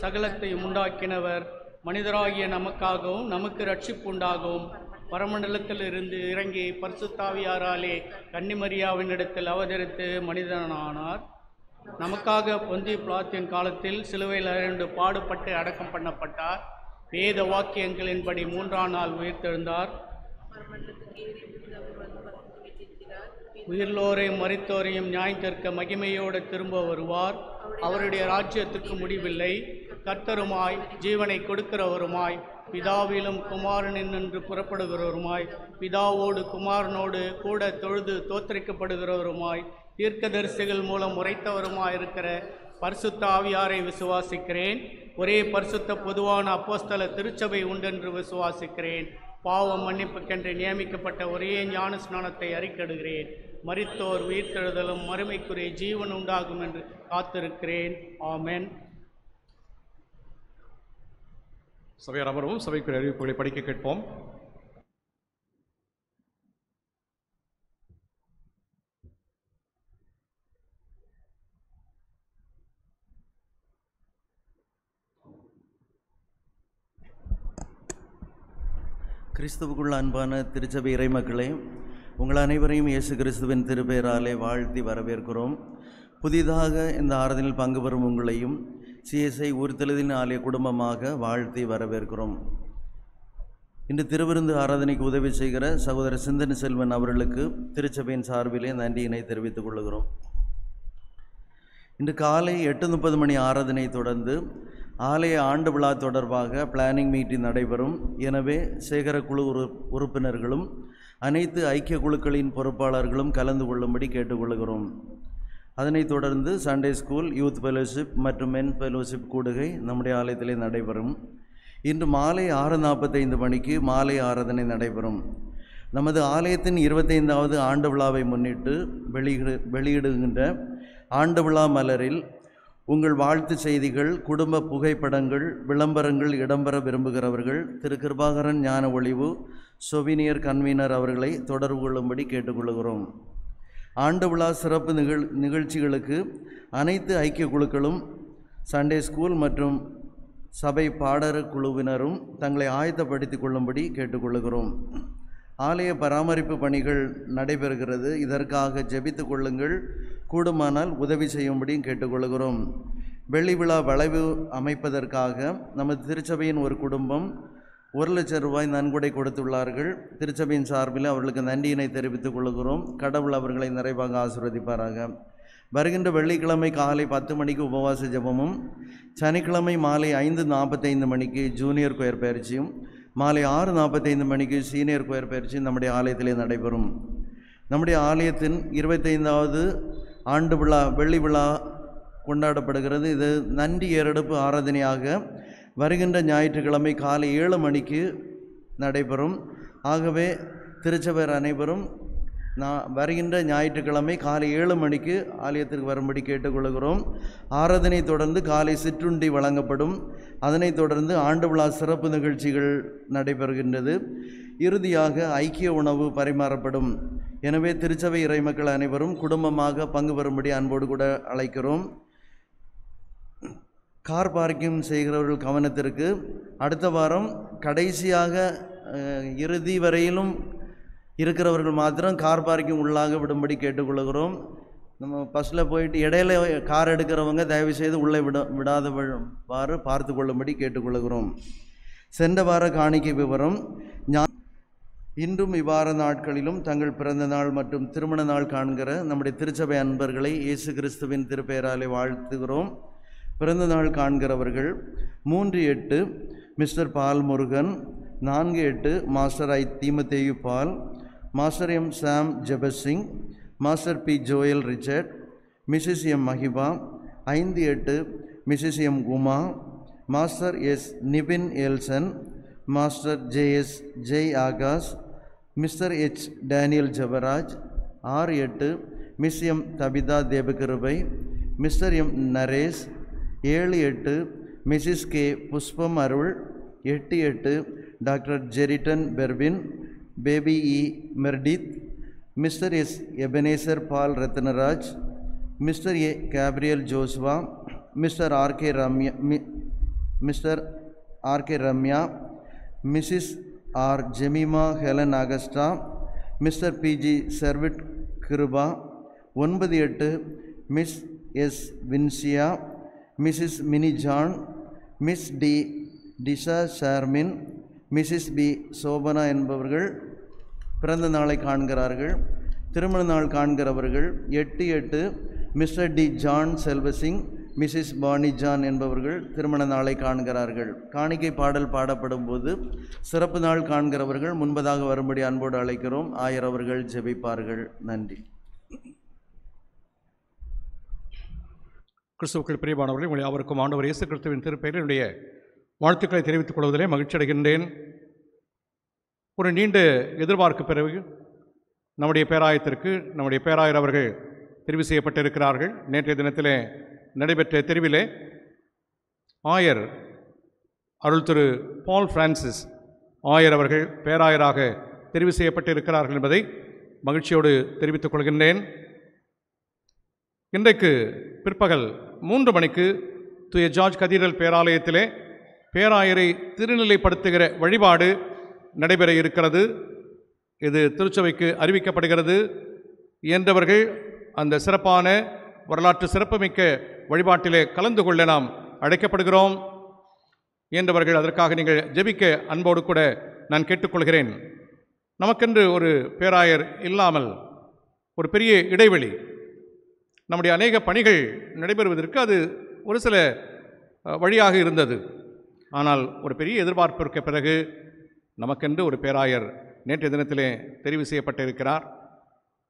சகலத்தையும் உண்டாக்கினவர், மனிதராகிய நமக்காகவும் நமக்கு ரட்சிப்பு உண்டாகவும் பரமண்டலத்தில் இருந்து இறங்கி பரிசுத்தாவியாராலே கன்னிமரியாவினிடத்தில் அவதரித்து மனிதனானார். நமக்காக பொந்தி பிலாத்தின் காலத்தில் சிலுவையில் அறைந்து பாடுபட்டு அடக்கம் பண்ணப்பட்டார். வேத வாக்கியங்களின்படி 3ஆம் நாள் உயிர்த்தெழுந்தார். உயிர்லோரையும் மரித்தோரையும் நியாயந்தீர்க்க மகிமையோடு திரும்ப வருவார். அவருடைய ராஜ்யத்துக்கு முடிவில்லை. கர்த்தருமாய் ஜீவனை கொடுக்கிறவருமாய் பிதாவிலும் குமாரனின் நின்று புறப்படுகிறவருமாய் பிதாவோடு குமாரனோடு கூட தொழுது தோத்தரிக்கப்படுகிறவருமாய் தீர்க்கதரிசிகள் மூலம் உரைத்தவருமாயிருக்கிற பரிசுத்த ஆவியாரை விசுவாசிக்கிறேன். ஒரே பரிசுத்த பொதுவான அப்போஸ்தல திருச்சபை உண்டென்று விசுவாசிக்கிறேன். பாவம் மன்னிப்புக்கென்று நியமிக்கப்பட்ட ஒரே ஞான ஸ்நானத்தை அறிக்கையிடுகிறேன். மரித்தோர் உயிர்த்தெழுதலும் மறுமைக்குரிய ஜீவன் உண்டாகும் என்று காத்திருக்கிறேன். ஆமென். சபையார் அமர்வும். சபைக்குரிய அறிவிப்புகளை படிக்க கேட்போம். கிறிஸ்துவுக்குள் அன்பான திருச்சபை இறைமக்களே, உங்கள் அனைவரையும் இயேசு கிறிஸ்துவின் திருப்பெயராலே வாழ்த்தி வரவேற்கிறோம். புதிதாக இந்த ஆராதனையில் பங்கு பெறும் உங்களையும் சிஎஸ்ஐ உயிர்த்தெழுதலின் ஆலய குடும்பமாக வாழ்த்தி வரவேற்கிறோம். இன்று திருவிருந்து ஆராதனைக்கு உதவி செய்கிற சகோதரர் சிந்தனை செல்வன் அவர்களுக்கு திருச்சபையின் சார்பிலே நன்றியினை தெரிவித்துக் கொள்கிறோம். இன்று காலை 8:30 மணி ஆராதனை தொடர்ந்து ஆலய ஆண்டு விழா தொடர்பாக பிளானிங் மீட்டிங் நடைபெறும். எனவே சேகர குழு உறுப்பினர்களும் அனைத்து ஐக்கிய குழுக்களின் பொறுப்பாளர்களும் கலந்து கொள்ளும்படி கேட்டுக்கொள்கிறோம். அதனைத் தொடர்ந்து சண்டே ஸ்கூல், யூத் ஃபெலோஷிப் மற்றும் மென் ஃபெலோஷிப் கூடுகை நம்முடைய ஆலயத்திலே நடைபெறும். இன்று மாலை 6:45 மணிக்கு மாலை ஆராதனை நடைபெறும். நமது ஆலயத்தின் 25வது ஆண்டு விழாவை முன்னிட்டு வெளியிடுகின்ற ஆண்டு விழா மலரில் உங்கள் வாழ்த்து செய்திகள், குடும்ப புகைப்படங்கள், விளம்பரங்கள் இடம்பெற விரும்புகிறவர்கள் திரு கிருபாகரன் ஞான ஒளிவு சொவினியர் கன்வீனர் அவர்களை தொடர்பு கொள்ளும்படி கேட்டுக்கொள்கிறோம். ஆண்டு விழா சிறப்பு நிகழ்ச்சிகளுக்கு அனைத்து ஐக்கிய குழுக்களும், சண்டே ஸ்கூல் மற்றும் சபை பாடர குழுவினரும் தங்களை ஆயத்தப்படுத்திக் கொள்ளும்படி கேட்டுக்கொள்கிறோம். ஆலய பராமரிப்பு பணிகள் நடைபெறுகிறது. இதற்காக ஜெபித்து கொள்ளுங்கள். கூடுமானால் உதவி செய்யும்படியும் கேட்டுக்கொள்கிறோம். வெள்ளி விழா வளைவு அமைப்பதற்காக நமது திருச்சபையின் ஒரு குடும்பம் 1 லட்சம் ரூபாய் நன்கொடை கொடுத்துள்ளார்கள். திருச்சபையின் சார்பில் அவர்களுக்கு நன்றியினை தெரிவித்துக் கொள்கிறோம். கடவுள் அவர்களை நிறைவாக ஆசீர்வதிப்பாராக. வருகின்ற வெள்ளிக்கிழமை காலை 10 மணிக்கு உபவாச ஜெபமும், சனிக்கிழமை மாலை 5:45 மணிக்கு ஜூனியர் கொயர் பயிற்சியும், மாலை 6:45 மணிக்கு சீனியர் கொயர் பயிற்சியும் நம்முடைய ஆலயத்திலே நடைபெறும். நம்முடைய ஆலயத்தின் 25வது ஆண்டு விழா வெள்ளி விழா கொண்டாடப்படுகிறது. இது நன்றி ஏறெடுப்பு ஆராதனையாக வருகின்ற ஞாயிற்றுக்கிழமை காலை 7 மணிக்கு நடைபெறும். ஆகவே திருச்சபையர் அனைவரும் வருகின்ற ஞாயிற்றுக்கிழமை காலை 7 மணிக்கு ஆலயத்திற்கு வரும்படி கேட்டுக்கொள்கிறோம். ஆராதனை தொடர்ந்து காலை சிற்றுண்டி வழங்கப்படும். அதனைத் தொடர்ந்து ஆண்டு விழா சிறப்பு நிகழ்ச்சிகள் நடைபெறுகின்றது. இறுதியாக ஐக்கிய உணவு பரிமாறப்படும். எனவே திருச்சபை இறைமக்கள் அனைவரும் குடும்பமாக பங்கு பெறும்படி அன்போடு கூட அழைக்கிறோம். கார் பார்க்கிங் செய்கிறவர்கள் கவனத்திற்கு, அடுத்த வாரம் கடைசியாக இறுதி வரையிலும் இருக்கிறவர்கள் மாத்திரம் கார் பார்க்கிங் உள்ளாக விடும்படி கேட்டுக்கொள்கிறோம். நம்ம பஸ்ஸில் போயிட்டு இடையில கார் எடுக்கிறவங்க தயவுசெய்து உள்ளே விடாதவாறு பார்த்து கொள்ளும்படி கேட்டுக்கொள்கிறோம். சென்ற வார காணிக்கை விவரம். இன்றும் இவ்வார நாட்களிலும் தங்கள் பிறந்த நாள் மற்றும் திருமண நாள் காண்கிற நம்முடைய திருச்சபை அன்பர்களை இயேசு கிறிஸ்துவின் திருப்பெயராலே வாழ்த்துகிறோம். பிறந்த நாள் காண்கிறவர்கள் 3/8 mister Paul Murugan, 4/8 master I Timothy Paul, master M Sam Jebasingh, master P Joel Richard, missus M Mahiba, 5/8 missus M Kuma, master S Nibin Elson, master J S. Jai Akash, mister H Daniel Jabaraj, 6/8 miss M Tabitha Devakirubai, mister M Naresh, 7/8 missus K Pushpam Arul, 8/8 doctor Jeritton Pervin, baby E Meredith, mister S Ebenezer Paul Rathnaraj, mister A Gabriel Joshua, mister R K Ramya, missus R Jemima Helen Augusta, mister B G Sarvit Kiruba, 9/8 miss S Vinciya, missus Mini John, miss D Disha Sharmin, missus P Sobhana என்பவர்கள் பிறந்த நாளை காண்கிறார்கள். திருமண நாள் காண்கிறவர்கள் 8/8 mister D John Selvasingh, missus Pani John என்பவர்கள் திருமண நாளை காண்கிறார்கள். காணிக்கை பாடல் பாடப்படும் போது சிறப்பு நாள் காண்கிறவர்கள் முன்பதாக வரும்படி அன்போடு அழைக்கிறோம். ஆயரவர்கள் ஜெபிப்பார்கள். நன்றி. கிறிஸ்துவுக்குள் பிரியமானவர்களே, உங்களை அவருக்கும் ஆண்டவர் இயேசு கிறிஸ்துவின் திருப்பெயரில் என்னுடைய வாழ்த்துக்களை தெரிவித்துக் கொள்வதிலே மகிழ்ச்சி அடைகின்றேன். ஒரு நீண்ட எதிர்பார்க்கு பிறகு நம்முடைய பேராயத்திற்கு நம்முடைய பேராயர் அவர்கள் தெரிவு செய்யப்பட்டிருக்கிறார்கள். நேற்றைய தினத்திலே நடைபெற்ற தெரிவிலே ஆயர் அருள் திரு பால் பிரான்சிஸ் ஆயர் அவர்கள் பேராயராக தெரிவு செய்யப்பட்டிருக்கிறார்கள் என்பதை மகிழ்ச்சியோடு தெரிவித்துக் கொள்கின்றேன். இன்றைக்கு பிற்பகல் 3 மணிக்கு தூய ஜார்ஜ் கதீட்ரல் பேராலயத்திலே பேராயரை திருநிலைப்படுத்துகிற வழிபாடு நடைபெற இருக்கிறது. இது திருச்சபைக்கு அறிவிக்கப்படுகிறது. இயன்றவர்கள் அந்த சிறப்பான வரலாற்று சிறப்புமிக்க வழிபாட்டிலே கலந்து கொள்ள நாம் அழைக்கப்படுகிறோம். இயன்றவர்கள் அதற்காக நீங்கள் ஜெபிக்க அன்போடு கூட நான் கேட்டுக்கொள்கிறேன். நமக்கென்று ஒரு பேராயர் இல்லாமல் ஒரு பெரிய இடைவெளி, நம்முடைய அநேக பணிகள் நடைபெறுவதற்கு அது ஒரு சில வழியாக இருந்தது. ஆனால் ஒரு பெரிய எதிர்பார்ப்பிற்கு பிறகு நமக்கென்று ஒரு பேராயர் நேற்றைய தினத்திலே தெரிவு செய்யப்பட்டிருக்கிறார்.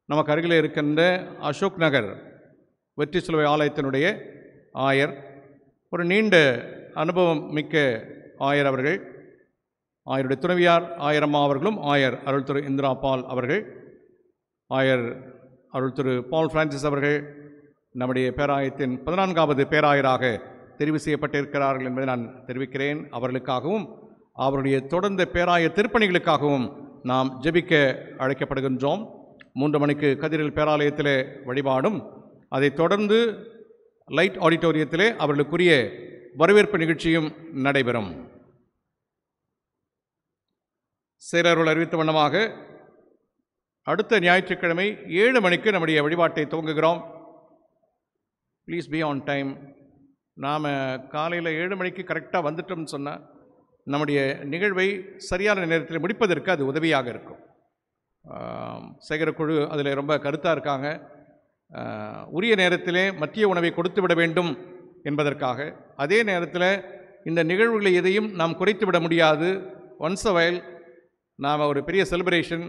நமக்கு அருகிலே இருக்கின்ற அசோக் நகர் வெற்றி சிலுவை ஆலயத்தினுடைய ஆயர், ஒரு நீண்ட அனுபவம் மிக்க ஆயர் அவர்கள், ஆயருடைய துணைவியார் ஆயரம்மா அவர்களும், ஆயர் அருள் திரு இந்திரா பால் அவர்கள், ஆயர் அருள் திரு பால் பிரான்சிஸ் அவர்கள் நம்முடைய பேராயத்தின் 14வது பேராயராக தெரிவு செய்யப்பட்டிருக்கிறார்கள் என்பதை நான் தெரிவிக்கிறேன். அவர்களுக்காகவும் அவருடைய தொடர்ந்த பேராய திருப்பணிகளுக்காகவும் நாம் ஜெபிக்க அழைக்கப்படுகின்றோம். 3 மணிக்கு கதிரில் பேராலயத்திலே வழிபாடும், அதைத் தொடர்ந்து லைட் ஆடிட்டோரியத்திலே அவர்களுக்குரிய வரவேற்பு நிகழ்ச்சியும் நடைபெறும். சேரர்கள் அறிவித்த வண்ணமாக அடுத்த ஞாயிற்றுக்கிழமை 7 மணிக்கு நம்முடைய வழிபாட்டை துவங்குகிறோம். Please be on time. நாம் காலையில் 7 மணிக்கு கரெக்டாக வந்துட்டோம்னு சொன்னால் நம்முடைய நிகழ்வை சரியான நேரத்தில் முடிப்பதற்கு அது உதவியாக இருக்கும். சேகரக்குழு அதில் ரொம்ப கருத்தாக இருக்காங்க. உரிய நேரத்திலே மத்திய உணவை கொடுத்து விட வேண்டும் என்பதற்காக. அதே நேரத்தில் இந்த நிகழ்வுகளை எதையும் நாம் குறைத்து விட முடியாது. ஒன்ஸ் அ வைல் நாம் ஒரு பெரிய செலிப்ரேஷன்,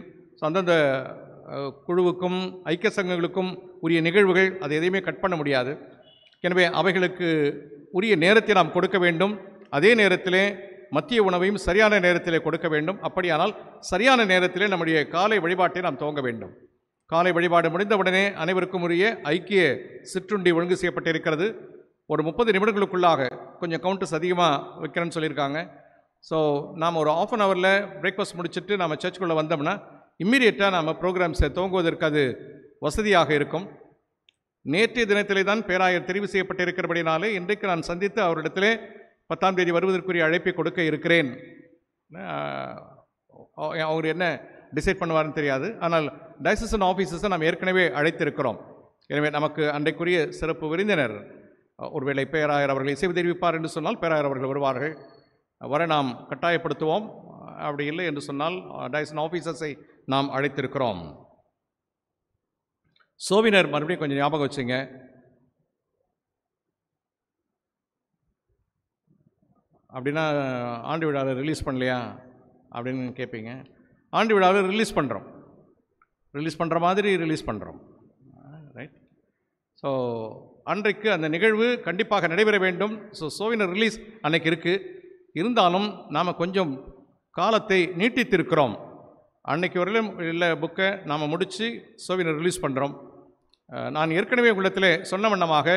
அந்தந்த குழுவுக்கும் ஐக்கிய சங்கங்களுக்கும் உரிய நிகழ்வுகள், அதை எதையுமே கட் பண்ண முடியாது. எனவே அவைகளுக்கு உரிய நேரத்தை நாம் கொடுக்க வேண்டும். அதே நேரத்திலே மத்திய உணவையும் சரியான நேரத்திலே கொடுக்க வேண்டும். அப்படியானால் சரியான நேரத்திலே நம்முடைய காலை வழிபாட்டை நாம் துவங்க வேண்டும். காலை வழிபாடு முடிந்தவுடனே அனைவருக்கும் உரிய ஐக்கிய சிற்றுண்டி ஒழுங்கு செய்யப்பட்டிருக்கிறது. ஒரு 30 நிமிடங்களுக்குள்ளாக, கொஞ்சம் கவுண்டர்ஸ் அதிகமாக வைக்கிறேன்னு சொல்லியிருக்காங்க. ஸோ நாம் ஒரு ½ அன் ஹவரில் பிரேக்ஃபாஸ்ட் முடிச்சுட்டு நாம் சர்ச்சுக்குள்ளே வந்தோம்னா இம்மீடியட்டாக நாம் ப்ரோக்ராம்ஸை துவங்குவதற்கு அது வசதியாக இருக்கும். நேற்றைய தினத்திலே தான் பேராயர் தெரிவு செய்யப்பட்டிருக்கிறபடினாலே இன்றைக்கு நான் சந்தித்து அவரிடத்திலே 10ஆம் தேதி வருவதற்குரிய அழைப்பை கொடுக்க இருக்கிறேன். அவர் என்ன டிசைட் பண்ணுவார்னு தெரியாது. ஆனால் டைசசன் ஆஃபீஸர்ஸை நாம் ஏற்கனவே அழைத்திருக்கிறோம். எனவே நமக்கு அன்றைக்குரிய சிறப்பு விருந்தினர் ஒருவேளை பேராயர் அவர்கள் இசைவு தெரிவிப்பார் என்று சொன்னால் பேராயர் அவர்கள் வருவார்கள். வர நாம் கட்டாயப்படுத்துவோம். அப்படி இல்லை என்று சொன்னால் டைசன் ஆஃபீஸர்ஸை நாம் அழைத்திருக்கிறோம். சோவினர் மறுபடியும் கொஞ்சம் ஞாபகம் வச்சுங்க. அப்படின்னா ஆண்டு விழாவில் ரிலீஸ் பண்ணலையா அப்படின்னு கேட்பீங்க. ஆண்டு விழாவில் ரிலீஸ் பண்ணுற மாதிரி ரிலீஸ் பண்ணுறோம். ரைட். ஸோ அன்றைக்கு அந்த நிகழ்வு கண்டிப்பாக நடைபெற வேண்டும். ஸோ சோவினர் ரிலீஸ் அன்னைக்கு இருக்குது. இருந்தாலும் நாம் கொஞ்சம் காலத்தை நீட்டித்திருக்கிறோம். அன்னைக்கு வரையிலும் இல்லை புக்கை நாம் முடித்து சோவினர் ரிலீஸ் பண்ணுறோம். நான் ஏற்கனவே உள்ளத்தில் சொன்ன வண்ணமாக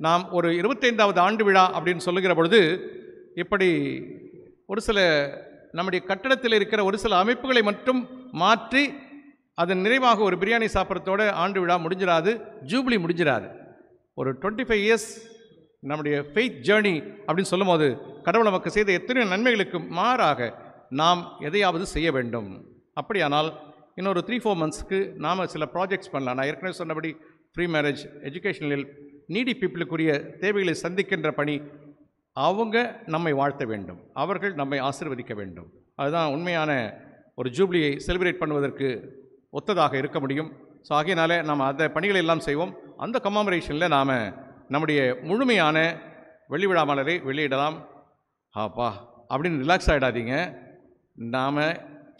நாம் ஒரு 25வது ஆண்டு விழா அப்படின்னு சொல்லுகிற பொழுது இப்படி ஒரு சில நம்முடைய கட்டடத்தில் இருக்கிற ஒரு சில அமைப்புகளை மட்டும் மாற்றி அதன் நிறைவாக ஒரு பிரியாணி சாப்பிட்றதோட ஆண்டு விழா முடிஞ்சிடாது, ஜூப்ளி முடிஞ்சிடாது. ஒரு 25 இயர்ஸ் நம்முடைய ஃபெய்த் ஜேர்னி அப்படின்னு சொல்லும் போது கடவுள் நமக்கு செய்த எத்தனையோ நன்மைகளுக்கு மாறாக நாம் எதையாவது செய்ய வேண்டும். அப்படியானால் இன்னொரு 3-4 மந்த்ஸ்க்கு நாம் சில ப்ராஜெக்ட்ஸ் பண்ணலாம். நான் ஏற்கனவே சொன்னபடி ஃப்ரீ மேரேஜ், எஜுகேஷனில் நீடி பீப்புளுக்குரிய தேவைகளை சந்திக்கின்ற பணி, அவங்க நம்மை வாழ்த்த வேண்டும், அவர்கள் நம்மை ஆசீர்வதிக்க வேண்டும். அதுதான் உண்மையான ஒரு ஜூப்ளியை செலிப்ரேட் பண்ணுவதற்கு ஒத்ததாக இருக்க முடியும். ஸோ ஆகையினாலே நாம் அந்த பணிகளை எல்லாம் செய்வோம். அந்த கமாமரேஷனில் நாம் நம்முடைய முழுமையான வெள்ளி விழா மலரை வெளியிடலாம். ஆப்பா அப்படின்னு ரிலாக்ஸ் ஆகிடாதீங்க. நாம்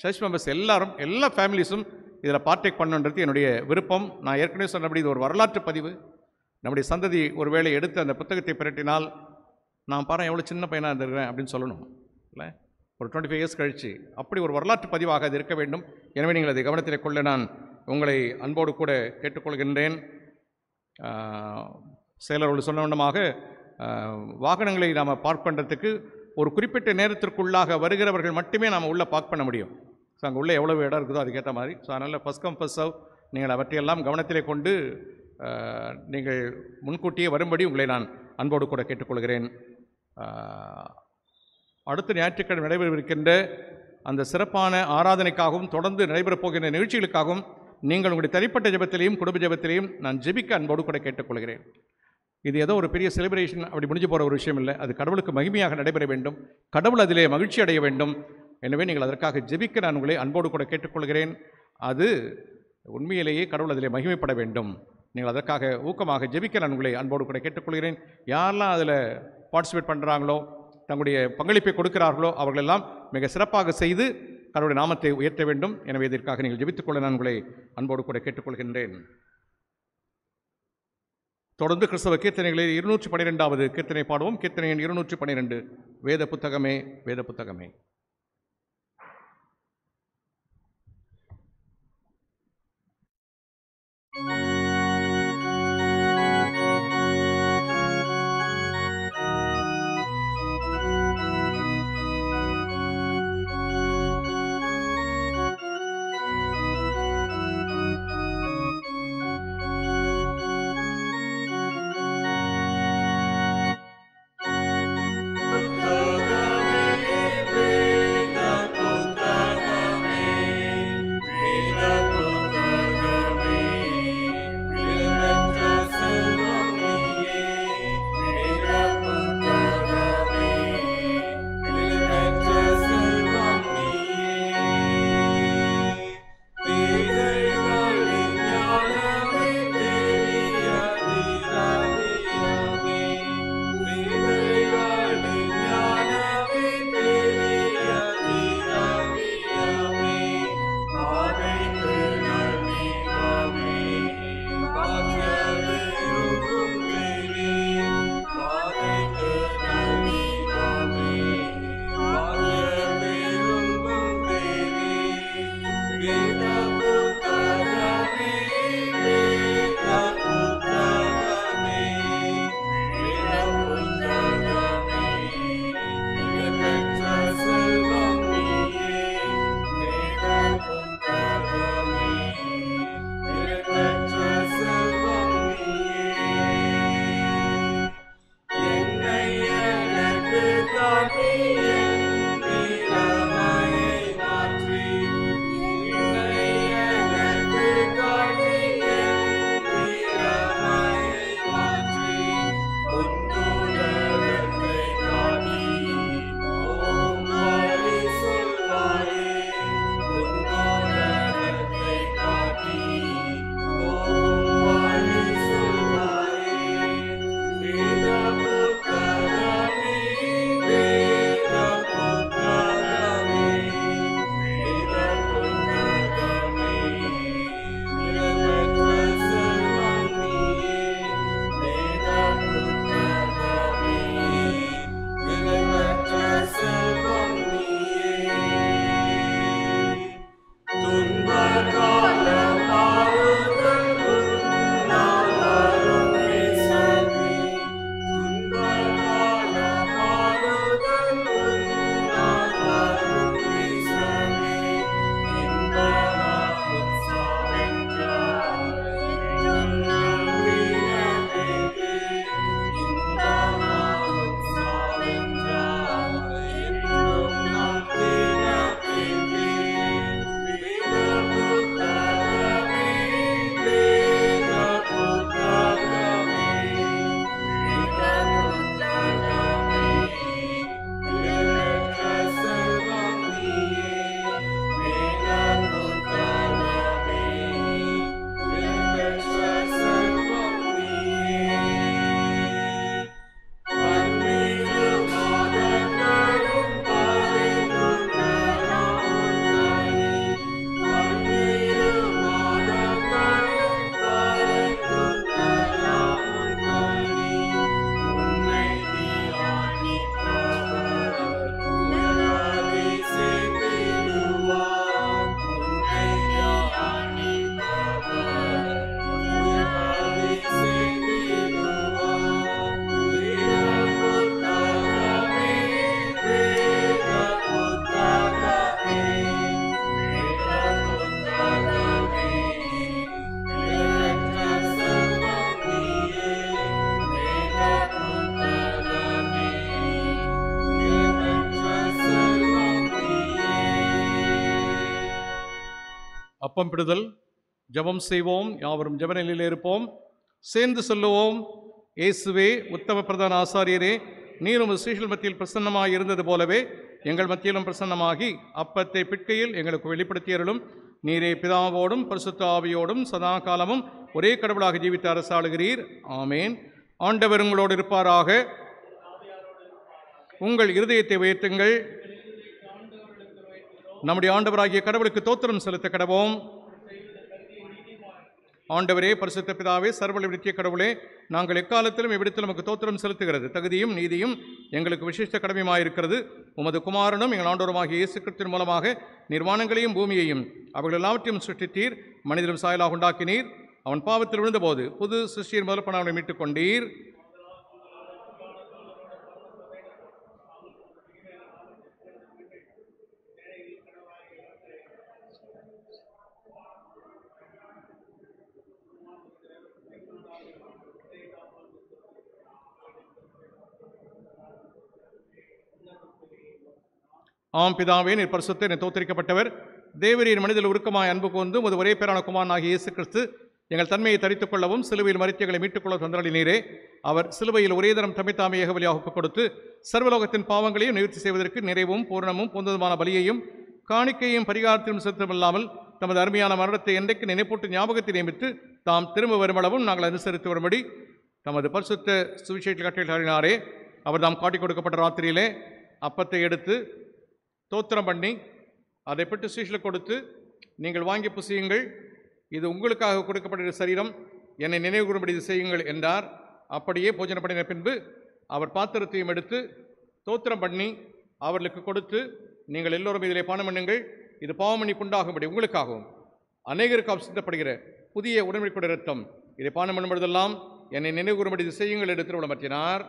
சர்ச் மெம்பர்ஸ் எல்லாரும், எல்லா ஃபேமிலிஸும் இதில் பார்ட்டேக் பண்ணுன்றது என்னுடைய விருப்பம். நான் ஏற்கனவே சொன்னபடி இது ஒரு வரலாற்று பதிவு. நம்முடைய சந்ததி ஒரு வேளை எடுத்து அந்த புத்தகத்தை பிரட்டினால் நான் பாரு எவ்வளோ சின்ன பையனாக இருந்திருக்கிறேன் அப்படின்னு சொல்லணும் இல்லை? ஒரு 25 இயர்ஸ் கழித்து அப்படி ஒரு வரலாற்று பதிவாக அது இருக்க வேண்டும். எனவே நீங்கள் அதை கவனத்தில் கொள்ள நான் உங்களை அன்போடு கூட கேட்டுக்கொள்கின்றேன். செயலர்கள் சொன்ன வண்ணமாக வாகனங்களை நாம் பார்க் பண்ணுறதுக்கு ஒரு குறிப்பிட்ட நேரத்திற்குள்ளாக வருகிறவர்கள் மட்டுமே நாம் உள்ளே பார்க் பண்ண முடியும். ஸோ அங்கே உள்ளே எவ்வளவு இடம் இருக்குதோ அதுக்கேற்ற மாதிரி. ஸோ அதனால் ஃபஸ்ட் கம் ஃபஸ்ட் சர்வ், நீங்கள் அவற்றையெல்லாம் கவனத்திலே கொண்டு நீங்கள் முன்கூட்டியே வரும்படி உங்களை நான் அன்போடு கூட கேட்டுக்கொள்கிறேன். அடுத்த ஞாயிற்றுக்கிழமை நடைபெறவிருக்கின்ற அந்த சிறப்பான ஆராதனைக்காகவும் தொடர்ந்து நடைபெறப் போகின்ற நிகழ்ச்சிகளுக்காகவும் நீங்கள் உங்களுடைய தனிப்பட்ட ஜெபத்திலையும் குடும்ப ஜெபத்திலையும் நான் ஜெபிக்க அன்போடு கூட கேட்டுக்கொள்கிறேன். இது ஏதோ ஒரு பெரிய செலிப்ரேஷன் அப்படி முடிஞ்சு போகிற ஒரு விஷயம் இல்லை. அது கடவுளுக்கு மகிமையாக நடைபெற வேண்டும், கடவுள் அதிலே மகிழ்ச்சி அடைய வேண்டும். எனவே நீங்கள் அதற்காக ஜெபிக்க நான் உங்களை அன்போடு கூட கேட்டுக்கொள்கிறேன். அது உண்மையிலேயே கடவுள் அதிலே மகிமைப்பட வேண்டும். நீங்கள் அதற்காக ஊக்கமாக ஜெபிக்க நான் உங்களை அன்போடு கூட கேட்டுக்கொள்கிறேன். யாரெல்லாம் அதில் பார்ட்டிசிபேட் பண்ணுறாங்களோ, தங்களுடைய பங்களிப்பை கொடுக்கிறார்களோ, அவர்களெல்லாம் மிக சிறப்பாக செய்து கடவுளுடைய நாமத்தை உயர்த்த வேண்டும். எனவே இதற்காக நீங்கள் ஜெபித்துக்கொள்ள நான் உங்களை அன்போடு கூட கேட்டுக்கொள்கின்றேன். தொடர்ந்து கிறிஸ்தவ கீர்த்தனைகளில் 212வது கீர்த்தனை பாடுவோம். கீர்த்தனை எண் 212. வேத புத்தகமே, வேத புத்தகமே. அப்பம் பிடுதல். ஜெபம் செய்வோம். யாவரும் ஜெப நிலையில் இருப்போம். சேர்ந்து சொல்லுவோம். இயேசுவே, உத்தம பிரதான ஆசாரியரே, நீர் உமது சீஷர்கள் மத்தியில் பிரசன்னமாகி இருந்தது போலவே எங்கள் மத்தியிலும் பிரசன்னமாகி அப்பத்தை பிட்கையில் எங்களுக்கு வெளிப்படுத்தி அருளும். நீரே பிதாவோடும் பரிசுத்த ஆவியோடும் சதா காலமும் ஒரே கடவுளாக ஜீவித்து அரசாளுகிறீர். ஆமேன். ஆண்டவர் உங்களோடு இருப்பாராக. உங்கள் இருதயத்தை உயர்த்துங்கள். நம்முடைய ஆண்டவராகிய கடவுளுக்கு தோத்திரம் செலுத்த கடவோம். ஆண்டவரே, பரிசுத்த பிதாவே, சர்வவல்ல நித்திய கடவுளே, நாங்கள் எக்காலத்திலும் எவ்விடத்திலும் நமக்கு தோத்திரம் செலுத்துகிறது தகுதியும் நீதியும் எங்களுக்கு விசேஷ கடமையுமாயிருக்கிறது. உமது குமாரனும் எங்கள் ஆண்டவருமாகிய இயேசு கிறிஸ்துவின் மூலமாக நிர்வாணங்களையும் பூமியையும் அவர்கள் எல்லாவற்றையும் சிருஷ்டித்தீர். மனிதரும் சாயலாக உண்டாக்கினீர். அவன் பாவத்தில் விழுந்தபோது புது சிருஷ்டியின் முதல் அவனை மீட்டுக் கொண்டீர். ஆம் பிதாவே, நீர் பரிசுத்த நீர் தோத்தரிக்கப்பட்டவர். தேவரீர் மனிதல் உருக்கமாய் அன்பு கூர்ந்து உமது ஒரே பேரான குமாரனாகிய இயேசு கிறிஸ்து எங்கள் தன்மையை தரித்துக் கொள்ளவும் சிலுவையில் மரித்தங்களை மீட்டுக்கொள்ள தந்தளினீரே. அவர் சிலுவையில் ஒரே தரம் தம்மைத்தாமே ஏகபலியாக ஒப்புக் கொடுத்து சர்வலோகத்தின் பாவங்களையும் நிவர்த்தி செய்வதற்கு நிறைவும் பூரணமும் பொந்ததுமான பலியையும் காணிக்கையும் பரிகாரத்தையும் செலுத்தமில்லாமல் தமது அருமையான மரணத்தை என்றைக்கு நினைப்பூட்டு ஞாபகத்தை நியமித்து தாம் திரும்ப வருமளவும் நாங்கள் அனுசரித்து வரும்படி தமது பரிசுத்த சுவிசேஷ கட்டளையினாரே. அவர் தாம் காட்டிக் கொடுக்கப்பட்ட ராத்திரியிலே அப்பத்தை எடுத்து தோத்திரம் பண்ணி அதை பெற்று சீஷலுக்கு கொடுத்து, நீங்கள் வாங்கி புசியுங்கள், இது உங்களுக்காக கொடுக்கப்பட்ட சரீரம், என்னை நினைவு கூறும்படி இது செய்யுங்கள் என்றார். அப்படியே போஜனம் பண்ணின பின்பு அவர் பாத்திரத்தையும் எடுத்து தோத்திரம் பண்ணி அவர்களுக்கு கொடுத்து, நீங்கள் எல்லோரும் இதிலே பானம் பண்ணுங்கள், இது பாவமன்னிப்புண்டாகும்படி உங்களுக்காகவும் அநேகருக்காக சிந்தப்படுகிற புதிய உடன்படிக்கையுடைய இரத்தம், இதை பானம் பண்ணும்பொழுதெல்லாம் என்னை நினைவு கூறும்படி இது செய்யுங்கள் என்று திருவிழமற்றினார்.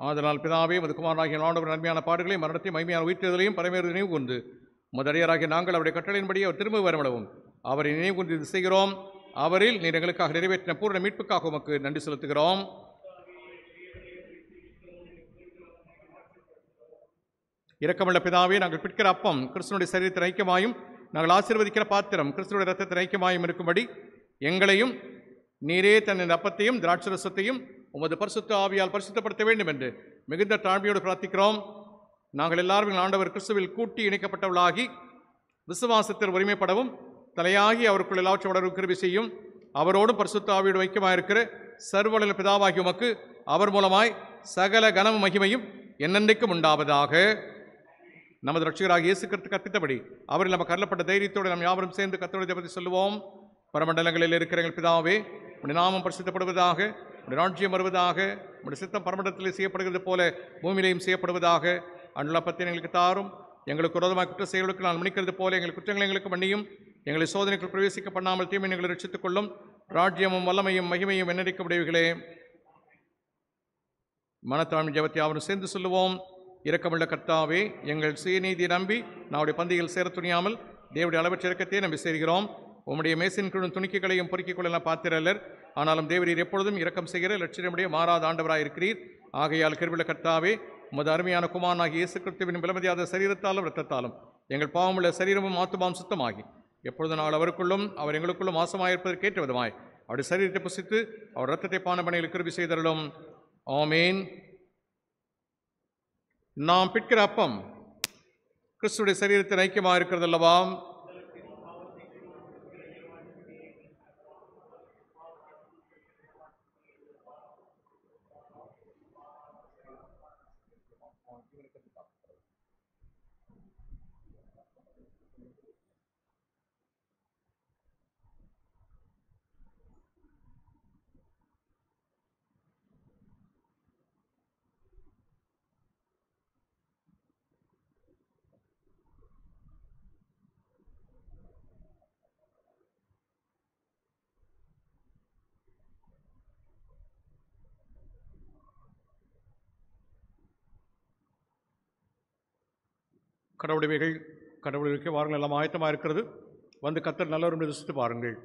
ஆதலால் பிதாவே, உமது குமாரனாகிய ஆண்டவர் நன்மையான பாடுகளையும் மரணத்தையும் மகிமையான உயிர்த்தெழுதலையும் பரமேறு நினைவு கூர்ந்து முதலியராகிய நாங்கள் அவருடைய கட்டளையின்படி அவர் திரும்ப வரமளவும் அவரை நினைவு கூர்ந்து இது செய்கிறோம். அவரில் நீர் எங்களுக்காக நிறைவேற்றின பூர்ண மீட்புக்காக உமக்கு நன்றி செலுத்துகிறோம். இரக்கமுள்ள பிதாவே, நாங்கள் பிடிக்கிற அப்பம் கிறிஸ்துவனுடைய சரீரத்தின் ஐக்கியமாயும் நாங்கள் ஆசீர்வதிக்கிற பாத்திரம் கிறிஸ்துவனுடைய இரத்தத்தின் ஐக்கியமாயும் இருக்கும்படி எங்களையும் நீரே தன் அப்பத்தையும் திராட்சரசத்தையும் உமது பரிசுத்த ஆவியால் பரிசுத்தப்படுத்த வேண்டும் என்று மிகுந்த தாழ்மையோடு பிரார்த்திக்கிறோம். நாங்கள் எல்லாரும் ஆண்டவர் கிறிஸ்துவில் கூட்டி இணைக்கப்பட்டவர்களாகி விசுவாசத்தில் உரிமைப்படவும் தலையாகி அவருக்குள் எல்லாவற்றை உணர்வு கிருபை செய்யும். அவரோடும் பரிசுத்த ஆவியோடு ஐக்கியமாயிருக்கிற சர்வவல்ல பிதாவாகிய உமக்கு அவர் மூலமாய் சகல கனமும் மகிமையும் என்னென்றைக்கும் உண்டாவதாக. நமது ரட்சகராக இயேசு கிறிஸ்து கற்பித்தபடி அவரில் நமக்கு அருளப்பட்ட தைரியத்தோடு நாம் யாவரும் சேர்ந்து கர்த்தருடைய பற்றி சொல்லுவோம். பரமண்டலங்களில் இருக்கிற எங்கள் பிதாவே, உடைய நாமம் பரிசுத்தப்படுவதாக, உடைய ராஜ்யம் வருவதாக, உடைய சித்தம் பரமண்டலத்தில் செய்யப்படுகிறது போல பூமியிலையும் செய்யப்படுவதாக. அன்றுள்ள அப்பத்தை எங்களுக்கு தாரும். எங்களுக்கு விரோதமாக குற்ற செயல்களுக்கு நான் மன்னிக்கிறது போல எங்கள் குற்றங்களை எங்களுக்கு மன்னியும். எங்களை சோதனைக்குள் பிரவேசிக்க பண்ணாமல் தீமை எங்களை ரட்சித்துக் கொள்ளும். ராஜ்யமும் வல்லமையும் மகிமையும் என்னடிக்க உடையவர்களே. மனத்தாழ்மை ஜெபத்தை அவரும் சேர்ந்து சொல்லுவோம். இரக்கமுள்ள கர்த்தாவே, எங்கள் சுயநீதியை நம்பி நம்முடைய பந்தியில் சேர துணியாமல் தேவனுடைய அளவற்ற இரக்கத்தையே நம்பி சேர்கிறோம். உம்முடைய மேசின் குழும் துணிக்கைகளையும் பொறுக்கிக் கொள்ளலாம் பாத்திரல்லர். ஆனாலும் தேவரீர் எப்பொழுதும் இரக்கம் செய்கிற லட்சணமுடைய மாறாத ஆண்டவராக இருக்கிறீர். ஆகையால் கிருபையுள்ள கர்த்தாவே, உமது அருமையான குமாரனாகிய இயேசு கிறிஸ்துவின் விலமதியாத சரீரத்தாலும் இரத்தத்தாலும் எங்கள் பாவமுள்ள சரீரமும் ஆத்துமாவும் சுத்தமாகி எப்பொழுது நாங்கள் அவருக்குள்ளும் அவர் எங்களுக்குள்ளும் மாசமாயிருப்பதற்கு ஏற்ற விதமாய் அவருடைய சரீரத்தை புசித்து அவர் இரத்தத்தை பான பணியில் கிருபை செய்தருளும். ஆமேன். நாம் பிற்கிற அப்பம் கிறிஸ்துடைய சரீரத்தின் ஐக்கியமாக இருக்கிறது அல்லவா? கடவுளுடையவைகள் கடவுளுக்கு வாருங்கள், எல்லாம் ஆயத்தமாக இருக்கிறது. வந்து கர்த்தர் நல்லவர் என்று ருசித்து பாருங்கள்.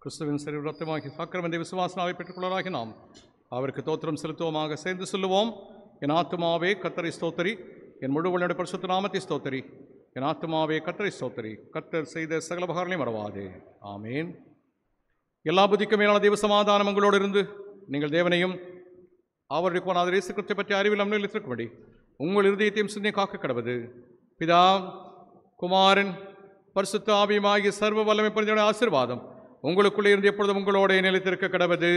கிறிஸ்துவின் சரீர ரத்தமாகி சாக்கிரமந்தை விசுவாசனாவை பெற்றுக்கொள்ளலாகி நாம் அவருக்கு தோத்திரம் செலுத்துவோமாக. சேர்ந்து சொல்லுவோம். என் ஆத்துமாவே கர்த்தரை ஸ்தோத்திரி, என் முழு உள்ளுடைய பரிசுத்த நாமத்தை ஸ்தோத்திரி. என் ஆத்துமாவே கர்த்தரை ஸ்தோத்திரி, கர்த்தர் செய்த சகல உபகாரங்களையும் மறவாதே. ஆமேன். எல்லா புத்திக்கும் மேலான தெய்வ சமாதானம் உங்களோடு இருந்து நீங்கள் தேவனையும் அவருடைய போனாத இயேசு கிறிஸ்துவை பற்றி அறிவில் நிலைத்திருக்கும்படி உங்கள் இருதயத்தையும் சிந்தை காக்க கடவது. பிதா குமாரன் பரிசுத்த ஆவியுமாகிய சர்வ வல்லமை பொருந்திய ஆசீர்வாதம் உங்களுக்குள்ளே இருந்து எப்பொழுதும் உங்களோட நிலைத்திருக்க கடவது.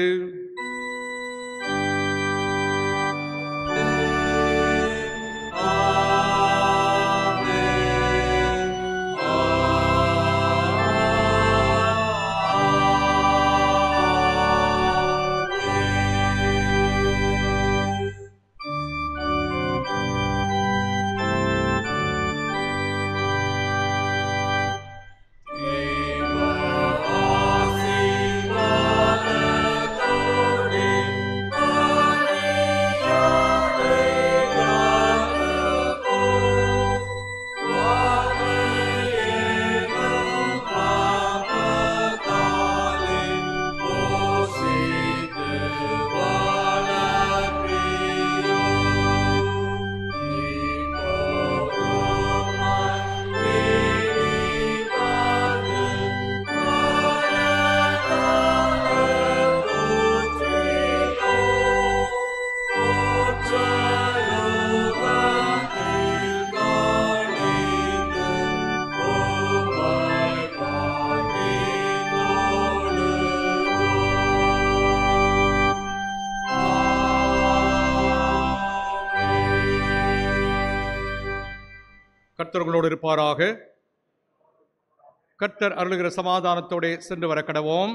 கர்த்தர்களோடு இருப்பாராக. கர்த்தர் அருளுகிற சமாதானத்தோடு சென்று வர கடவோம்.